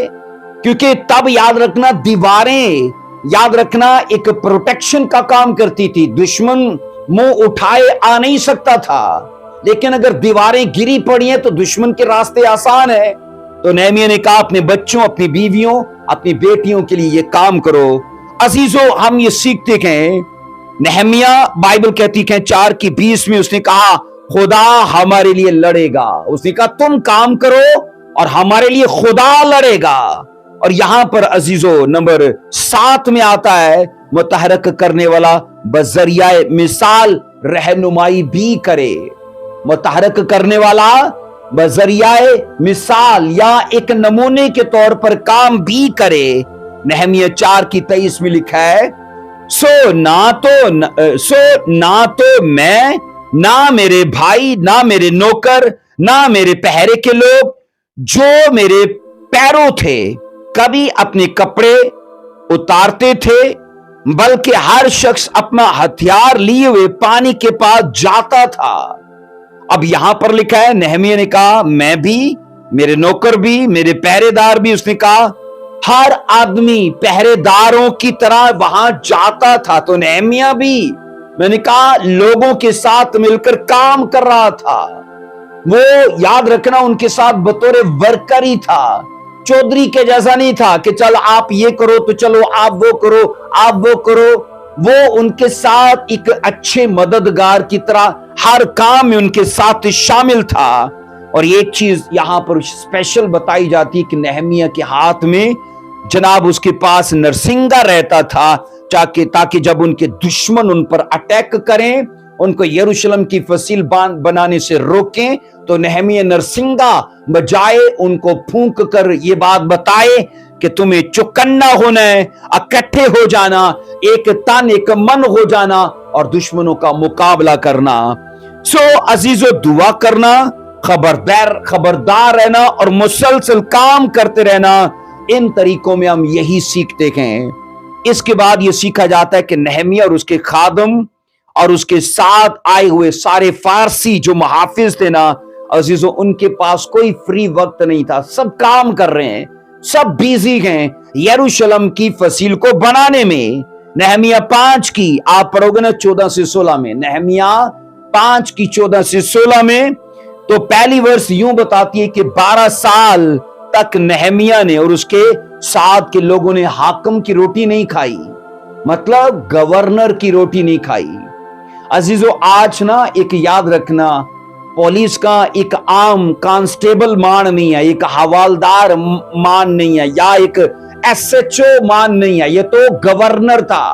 کیونکہ تب یاد رکھنا دیواریں یاد رکھنا ایک پروٹیکشن کا کام کرتی تھی. دشمن منہ اٹھائے آ نہیں سکتا تھا، لیکن اگر دیواریں گری پڑی ہیں تو دشمن کے راستے آسان ہے. تو نہمیہ نے کہا اپنے بچوں، اپنی بیویوں، اپنی بیٹیوں کے لیے یہ کام کرو. عزیزو ہم یہ سیکھتے ہیں، نہمیہ بائبل کہتی ہے 4:20 میں اس نے کہا خدا ہمارے لیے لڑے گا. اس نے کہا تم کام کرو اور ہمارے لیے خدا لڑے گا. اور یہاں پر عزیزو نمبر 7 میں آتا ہے متحرک کرنے والا بذریعہ مثال رہنمائی بھی کرے. متحرک کرنے والا بذریعہ مثال یا ایک نمونے کے طور پر کام بھی کرے. نہمیہ 4:23 میں لکھا ہے سو نہ تو میں، نہ میرے بھائی، نہ میرے نوکر، نہ میرے پہرے کے لوگ جو میرے پیروں تھے کبھی اپنے کپڑے اتارتے تھے، بلکہ ہر شخص اپنا ہتھیار لیے ہوئے پانی کے پاس جاتا تھا. اب یہاں پر لکھا ہے نہمیہ نے کہا میں بھی، میرے نوکر بھی، میرے پہرے دار بھی. اس نے کہا ہر آدمی پہرے داروں کی طرح وہاں جاتا تھا. تو نہمیہ بھی، میں نے کہا لوگوں کے ساتھ مل کر کام کر رہا تھا. وہ یاد رکھنا ان کے ساتھ بطور ورکر ہی تھا، چودھری کے جیسا نہیں تھا کہ چل آپ یہ کرو تو چلو آپ وہ کرو، آپ وہ کرو. وہ ان کے ساتھ ایک اچھے مددگار کی طرح ہر کام میں ان کے ساتھ شامل تھا. اور ایک چیز یہاں پر اسپیشل بتائی جاتی ہے کہ نہمیہ کے ہاتھ میں جناب اس کے پاس نرسنگا رہتا تھا تاکہ جب ان کے دشمن ان پر اٹیک کریں، ان کو یروشلم کی فصیل بنانے سے روکیں، تو نہمیہ نرسنگا بجائے ان کو پھونک کر یہ بات بتائے کہ تمہیں چوکنا ہونا ہے، اکٹھے ہو جانا، ایک تن ایک من ہو جانا اور دشمنوں کا مقابلہ کرنا. سو عزیزو دعا کرنا، خبردار رہنا اور مسلسل کام کرتے رہنا. ان طریقوں میں ہم یہی سیکھتے ہیں. اس کے بعد یہ سیکھا جاتا ہے کہ نہمیہ اور اس کے خادم اور اس کے ساتھ آئے ہوئے سارے فارسی جو محافظ تھے نا عزیزو، ان کے پاس کوئی فری وقت نہیں تھا. سب کام کر رہے ہیں، سب بیزی ہیں یروشلم کی فصیل کو بنانے میں. نہمیہ 5 کی آپ پڑھو گے نا 14 سے 16 میں، نہمیہ 5 کی 14 سے 16 میں تو پہلی ورس یوں بتاتی ہے کہ 12 سال تک نہمیہ نے اور اس کے ساتھ کے لوگوں نے حاکم کی روٹی نہیں کھائی، مطلب گورنر کی روٹی نہیں کھائی. عزیزو آج نا ایک یاد رکھنا، پولیس کا ایک عام کانسٹیبل مان نہیں ہے، ایک حوالدار مان نہیں ہے، یا ایک ایس ایچ او مان نہیں ہے، یہ تو گورنر تھا.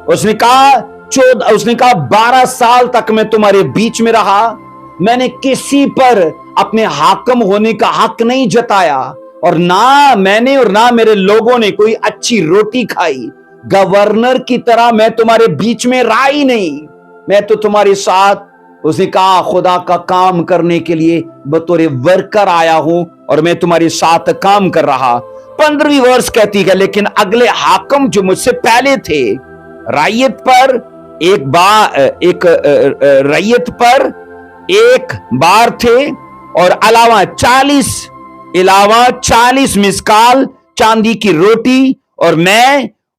اس نے کہا 12 سال تک میں تمہارے بیچ میں رہا، میں نے کسی پر اپنے حاکم ہونے کا حق نہیں جتایا، اور نہ میں نے اور نہ میرے لوگوں نے کوئی اچھی روٹی کھائی. گورنر کی طرح میں تمہارے بیچ میں رہا ہی نہیں، میں تو تمہارے ساتھ، اس نے کہا خدا کا کام کرنے کے لیے بطور ورکر آیا ہوں اور میں تمہارے ساتھ کام کر رہا. 15ویں ورس کہتی ہے لیکن اگلے حاکم جو مجھ سے پہلے تھے رعیت پر ایک بار تھے، اور علاوہ 40 مسکال چاندی کی روٹی اور میں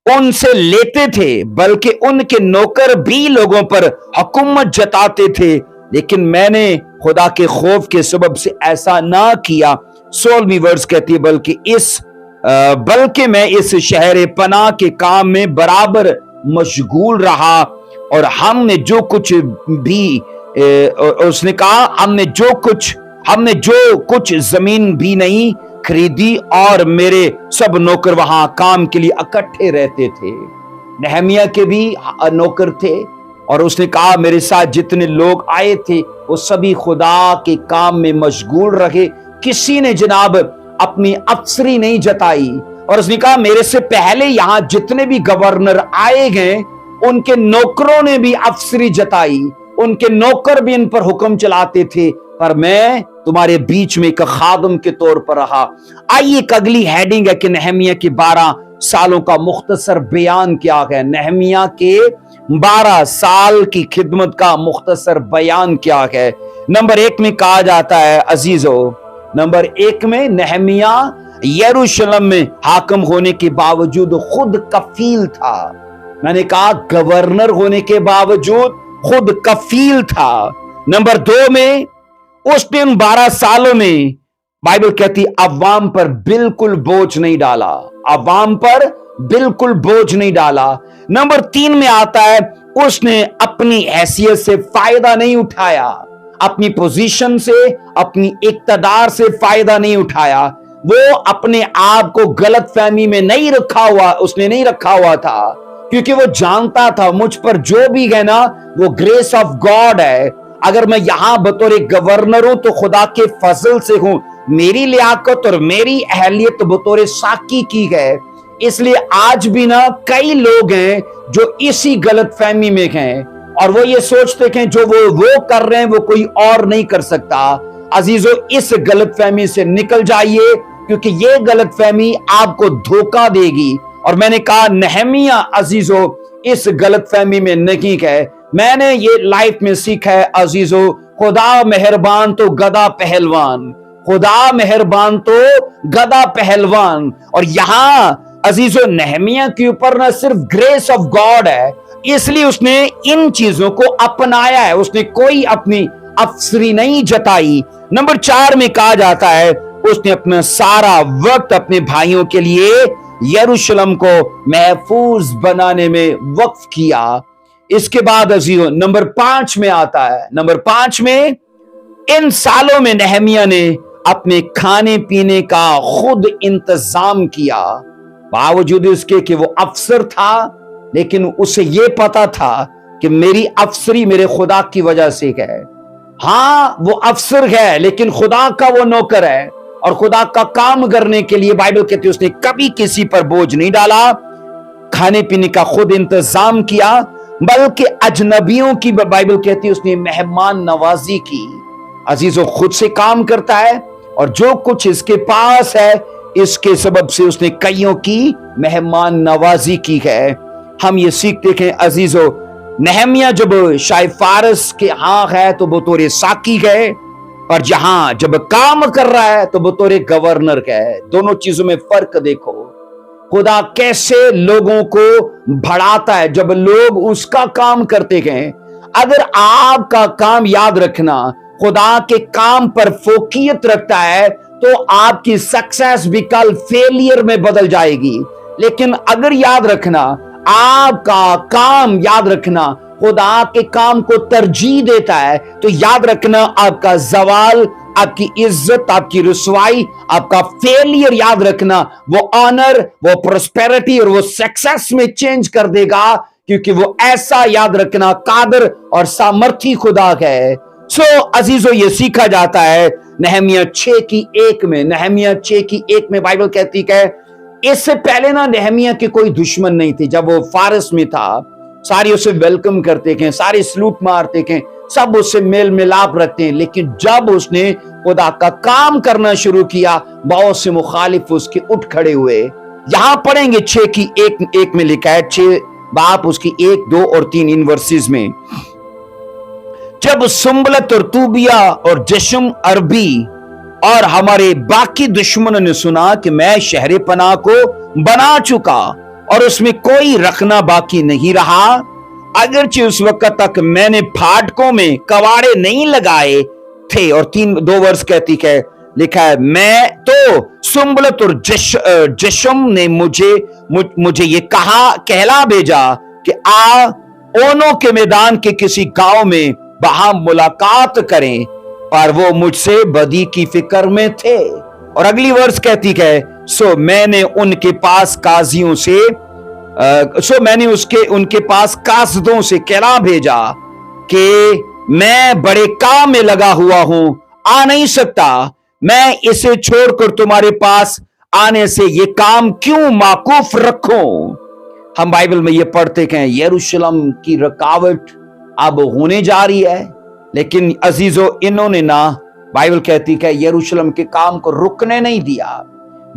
ان سے لیتے تھے، بلکہ ان کے نوکر بھی لوگوں پر حکومت جتاتے تھے، لیکن میں نے خدا کے خوف کے سبب سے ایسا نہ کیا. 16ویں ورس کہتی ہے بلکہ میں اس شہر پناہ کے کام میں برابر مشغول رہا، اور ہم نے جو کچھ زمین بھی نہیں خریدی، اور میرے سب نوکر وہاں کام کے لیے اکٹھے رہتے تھے. نہمیہ کے بھی نوکر تھے، اور اس نے کہا میرے ساتھ جتنے لوگ آئے تھے وہ سبھی خدا کے کام میں مشغول رہے، کسی نے جناب اپنی افسری نہیں جتائی. اور اس نے کہا میرے سے پہلے یہاں جتنے بھی گورنر آئے گئے ان کے نوکروں نے بھی افسری جتائی، ان کے نوکر بھی ان پر حکم چلاتے تھے، پر میں تمہارے بیچ میں ایک خادم کے طور پر رہا. آئیے ایک اگلی ہیڈنگ ہے کہ نہمیہ کے 12 سالوں کا مختصر بیان کیا ہے. نہمیہ کے 12 سال کی خدمت کا مختصر بیان کیا ہے. نمبر 1 میں کہا جاتا ہے عزیزو، نمبر 1 میں نہمیہ یروشلم میں حاکم ہونے کے باوجود خود کفیل تھا. میں نے کہا گورنر ہونے کے باوجود خود کفیل تھا. نمبر 2 میں اس نے ان 12 سالوں میں بائبل کہتی عوام پر بالکل بوجھ نہیں ڈالا، عوام پر بالکل بوجھ نہیں ڈالا. نمبر 3 میں آتا ہے اس نے اپنی حیثیت سے فائدہ نہیں اٹھایا، اپنی پوزیشن سے، اپنی اقتدار سے فائدہ نہیں اٹھایا. وہ اپنے آپ کو غلط فہمی میں نہیں رکھا ہوا، اس نے نہیں رکھا ہوا تھا، کیونکہ وہ جانتا تھا مجھ پر جو بھی ہے نا وہ گریس آف گاڈ ہے۔ اگر میں یہاں بطور گورنر ہوں تو خدا کے فضل سے ہوں، میری لیاقت اور میری اہلیت بطور ساقی کی ہے۔ اس لیے آج بھی نا کئی لوگ ہیں جو اسی غلط فہمی میں ہیں اور وہ یہ سوچتے ہیں جو وہ کر رہے ہیں وہ کوئی اور نہیں کر سکتا۔ عزیزو، اس غلط فہمی سے نکل جائیے، کیونکہ یہ غلط فہمی آپ کو دھوکہ دے گی۔ اور میں نے کہا نہمیہ عزیزو اس غلط فہمی میں نہیں ہے۔ میں نے یہ لائف میں سیکھا ہے عزیزو، خدا مہربان تو گدھا پہلوان، خدا مہربان تو گدھا پہلوان۔ اور یہاں عزیزو نہمیہ کے اوپر نہ صرف گریس آف گاڈ ہے، اس لیے اس نے ان چیزوں کو اپنایا ہے، اس نے کوئی اپنی افسری نہیں جتائی۔ نمبر 4 میں کہا جاتا ہے اس نے اپنا سارا وقت اپنے بھائیوں کے لیے یروشلم کو محفوظ بنانے میں وقف کیا۔ اس کے بعد عزیزو نمبر 5 میں آتا ہے، نمبر 5 میں ان سالوں میں نہمیہ نے اپنے کھانے پینے کا خود انتظام کیا، باوجود اس کے کہ وہ افسر تھا، لیکن اسے یہ پتا تھا کہ میری افسری میرے خدا کی وجہ سے ہے۔ ہاں وہ افسر ہے لیکن خدا کا وہ نوکر ہے، اور خدا کا کام کرنے کے لیے بائبل کہتی ہے اس نے کبھی کسی پر بوجھ نہیں ڈالا، کھانے پینے کا خود انتظام کیا، بلکہ اجنبیوں کی بائبل کہتی ہے اس نے مہمان نوازی کی۔ عزیزو خود سے کام کرتا ہے اور جو کچھ اس کے پاس ہے اس کے سبب سے اس نے کئیوں کی مہمان نوازی کی ہے۔ ہم یہ سیکھتے ہیں عزیزو، نہمیہ جب شاہ فارس کے ہاں ہے تو بطور ساقی گئے، اور جہاں جب کام کر رہا ہے تو بطور گورنر ہے۔ دونوں چیزوں میں فرق دیکھو، خدا کیسے لوگوں کو بڑھاتا ہے جب لوگ اس کا کام کرتے ہیں۔ اگر آپ کا کام یاد رکھنا خدا کے کام پر فوقیت رکھتا ہے تو آپ کی سکسیس بھی کل فیلئر میں بدل جائے گی، لیکن اگر یاد رکھنا آپ کا کام یاد رکھنا خدا کے کام کو ترجیح دیتا ہے تو یاد رکھنا آپ کا زوال، آپ کی عزت، آپ کی رسوائی، آپ کا فیلئر یاد رکھنا وہ آنر، وہ پراسپیرٹی اور وہ سکسیس میں چینج کر دے گا، کیونکہ وہ ایسا یاد رکھنا قادر اور سامرتھی خدا ہے۔ سو عزیزو یہ سیکھا جاتا ہے نہمیہ 6:1 میں، نہمیہ 6:1 میں بائبل کہتی ہے اس سے پہلے نا نہمیہ کے کوئی دشمن نہیں تھے۔ جب وہ فارس میں تھا سارے اسے ویلکم کرتے ہیں، سارے سلوٹ مارتے ہیں، سب اس سے میل ملاپ رکھتے ہیں، لیکن جب اس نے خدا کا کام کرنا شروع کیا بہت سے مخالف اس کے اٹھ کھڑے ہوئے۔ یہاں پڑھیں گے 6:1 میں لکھا ہے، 6 باپ اس کی 1، 2 اور 3 ان ورسز میں، جب سنبلت اور طوبیہ اور جشم عربی اور ہمارے باقی دشمنوں نے سنا کہ میں شہر پناہ کو بنا چکا اور اس میں کوئی رکھنا باقی نہیں رہا، اگرچہ اس وقت تک میں نے پھاٹکوں میں کواڑے نہیں لگائے تھے، اور 2 ورس کہتی ہے لکھا ہے میں تو سنبلت اور جشم نے مجھے یہ کہلا بھیجا کہ آ اونوں کے میدان کے کسی گاؤں میں باہم ملاقات کریں، پر وہ مجھ سے بدی کی فکر میں تھے۔ اور اگلی ورس کہتی ہے سو میں نے ان کے پاس قاضیوں سے ان کے پاس قاصدوں سے کہلا بھیجا کہ میں بڑے کام میں لگا ہوا ہوں، آ نہیں سکتا، میں اسے چھوڑ کر تمہارے پاس آنے سے یہ کام کیوں موقوف رکھوں۔ ہم بائبل میں یہ پڑھتے ہیں یروشلم کی رکاوٹ اب ہونے جا رہی ہے، لیکن عزیزو انہوں نے نہ بائبل کہتی ہے یروشلم کے کام کو رکنے نہیں دیا۔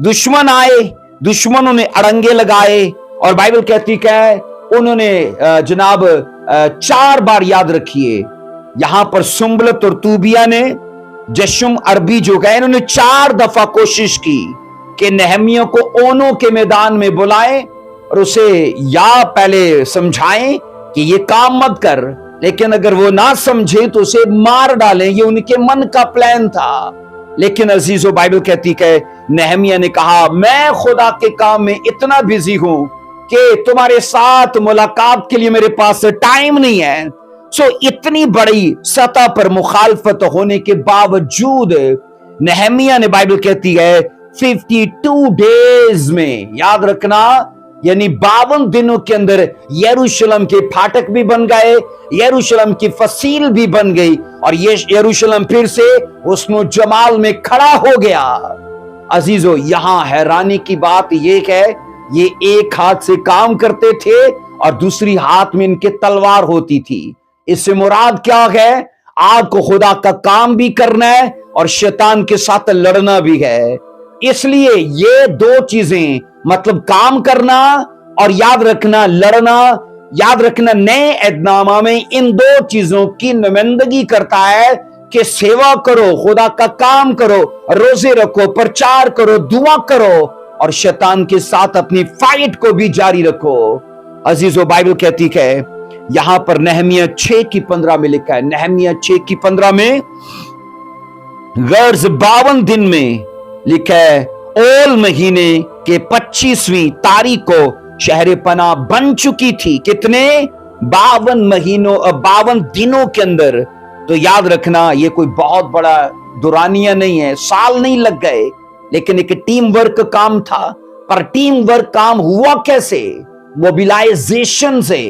دشمن آئے، دشمنوں نے اڑنگے لگائے، اور بائبل کہتی ہے انہوں نے جناب 4 بار یاد رکھیے یہاں پر سنبلت اور طوبیہ نے، جشم عربی جو گئے انہوں نے 4 دفعہ کوشش کی کہ نہمیہ کو اونوں کے میدان میں بلائیں اور اسے یا پہلے سمجھائیں کہ یہ کام مت کر، لیکن اگر وہ نہ سمجھے تو اسے مار ڈالیں، یہ ان کے من کا پلان تھا۔ لیکن عزیزو بائبل کہتی ہے نہمیہ نے کہا میں خدا کے کام میں اتنا بزی ہوں کہ تمہارے ساتھ ملاقات کے لیے میرے پاس ٹائم نہیں ہے۔ سو اتنی بڑی سطح پر مخالفت ہونے کے باوجود نہمیہ نے بائبل کہتی ہے 52 डेज में, याद रखना, यानी 52 दिनों के अंदर यरूशलेम के फाटक भी बन गए, यरूशलेम की फसील भी बन गई, और ये यरूशलेम फिर से हुस्न जमाल में खड़ा हो गया। अजीजों, यहां हैरानी की बात ये है, ये एक हाथ से काम करते थे और दूसरी हाथ में इनके तलवार होती थी। इससे मुराद क्या है? आपको खुदा का काम भी करना है और शैतान के साथ लड़ना भी है। इसलिए ये दो चीजें, मतलब काम करना और याद रखना लड़ना, याद रखना नए ऐहदनामा में इन दो चीजों की नुमाइंदगी करता है कि सेवा करो, खुदा का काम करो, रोजे रखो, प्रचार करो, दुआ करो और शैतान के साथ अपनी फाइट को भी जारी रखो। अजीजों, बाइबल कहती है यहां पर नहमिया 6:15 में लिखा है, नहमिया 6:15 में गर्ज 52 दिन में लिखा है, ओल महीने के 25वीं तारीख को शहर पनाह बन चुकी थी। कितने? 52 दिनों के अंदर। तो याद रखना, ये कोई बहुत बड़ा दुरानिया नहीं है, साल नहीं लग गए, लेकिन एक टीम वर्क काम था। पर टीम वर्क काम हुआ कैसे? मोबिलाइजेशन से।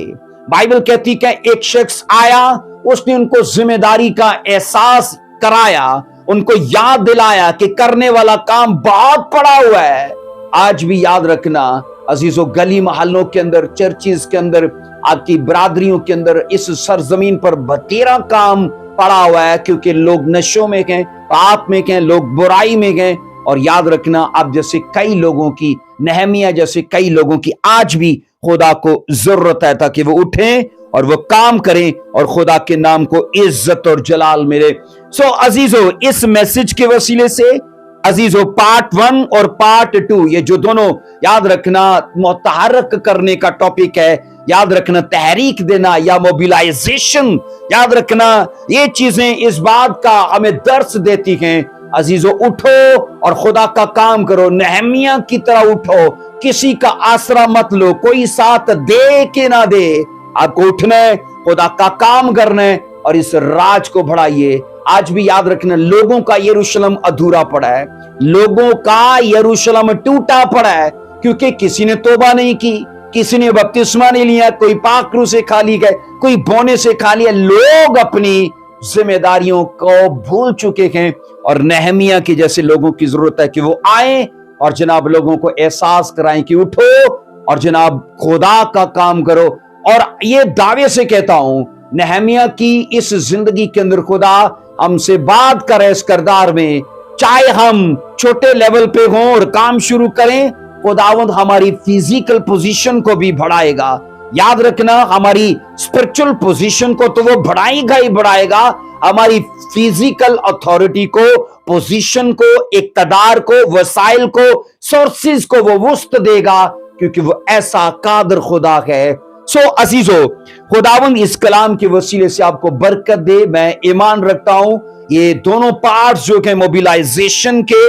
बाइबल कहती है एक शख्स आया, उसने उनको जिम्मेदारी का एहसास कराया, उनको याद दिलाया कि करने वाला काम बहुत पड़ा हुआ है। आज भी याद रखना अजीजों, गली मोहल्लों के अंदर, चर्चिज के अंदर, आपकी बरादरियों के अंदर इस सरजमीन पर बतेरा काम पड़ा हुआ है, क्योंकि लोग नशों में गए, पाप में गए, लोग बुराई में गए। और याद रखना, अब जैसे कई लोगों की, नहमिया जैसे कई लोगों की आज भी खुदा को जरूरत है ताकि वो उठें और वो काम करें और खुदा के नाम को इज्जत और जलाल मिले। सो अजीजों, इस मैसेज के वसीले से अजीजों, पार्ट 1 और पार्ट 2, ये जो दोनों याद रखना मुतहर्रिक करने का टॉपिक है, याद रखना तहरीक देना या मोबिलाइजेशन, याद रखना ये चीजें इस बात का हमें दर्स देती हैं। अजीजों, उठो और खुदा का काम करो, नहमिया की तरह उठो, किसी का आसरा मत लो, कोई साथ दे के ना दे, आपको उठना है, खुदा का काम करना है और इस राज को बढ़ाइए। आज भी याद रखना, लोगों का यरूशलेम अधूरा पड़ा है, लोगों का यरूशलेम टूटा पड़ा है, क्योंकि किसी ने तौबा नहीं की, किसी ने बपतिस्मा नहीं लिया, कोई पाक रूह से खाली गए, कोई बोने से खाली है। लोग अपनी जिम्मेदारियों को भूल चुके हैं और नहमिया की जैसे लोगों की जरूरत है कि वो आए और जनाब लोगों को एहसास कराएं कि उठो और जनाब खुदा का काम करो। और ये दावे से कहता हूं, नहमिया की इस जिंदगी के अंदर खुदा हमसे बात करे इस किरदार में, चाहे हम छोटे लेवल पे हों और काम शुरू करें, खुदावंद हमारी फिजिकल पोजीशन को भी बढ़ाएगा। याद रखना, हमारी स्पिरिचुअल पोजीशन को तो वो बढ़ाएगा ही बढ़ाएगा, हमारी फिजिकल अथॉरिटी को, पोजीशन को, इक्तदार को, वसाइल को, सोर्सेज को वो वुस्त देगा, क्योंकि वो ऐसा कादर खुदा है। सो अजीजों, खुदावंद इस कलाम के वसीले से आपको बरकत दे। मैं ईमान रखता हूं ये दोनों पार्ट्स जो के मोबिलाइजेशन के,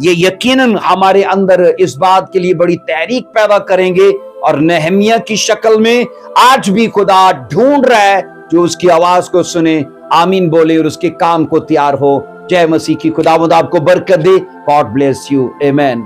ये यकीनन हमारे अंदर इस बात के लिए बड़ी तहरीक पैदा करेंगे और नहमिया की शक्ल में आज भी खुदा ढूंढ रहा है जो उसकी आवाज को सुने, आमीन बोले और उसके काम को तैयार हो। जय मसीह की। खुदावंद आपको बरकत दे। God bless you. आमीन।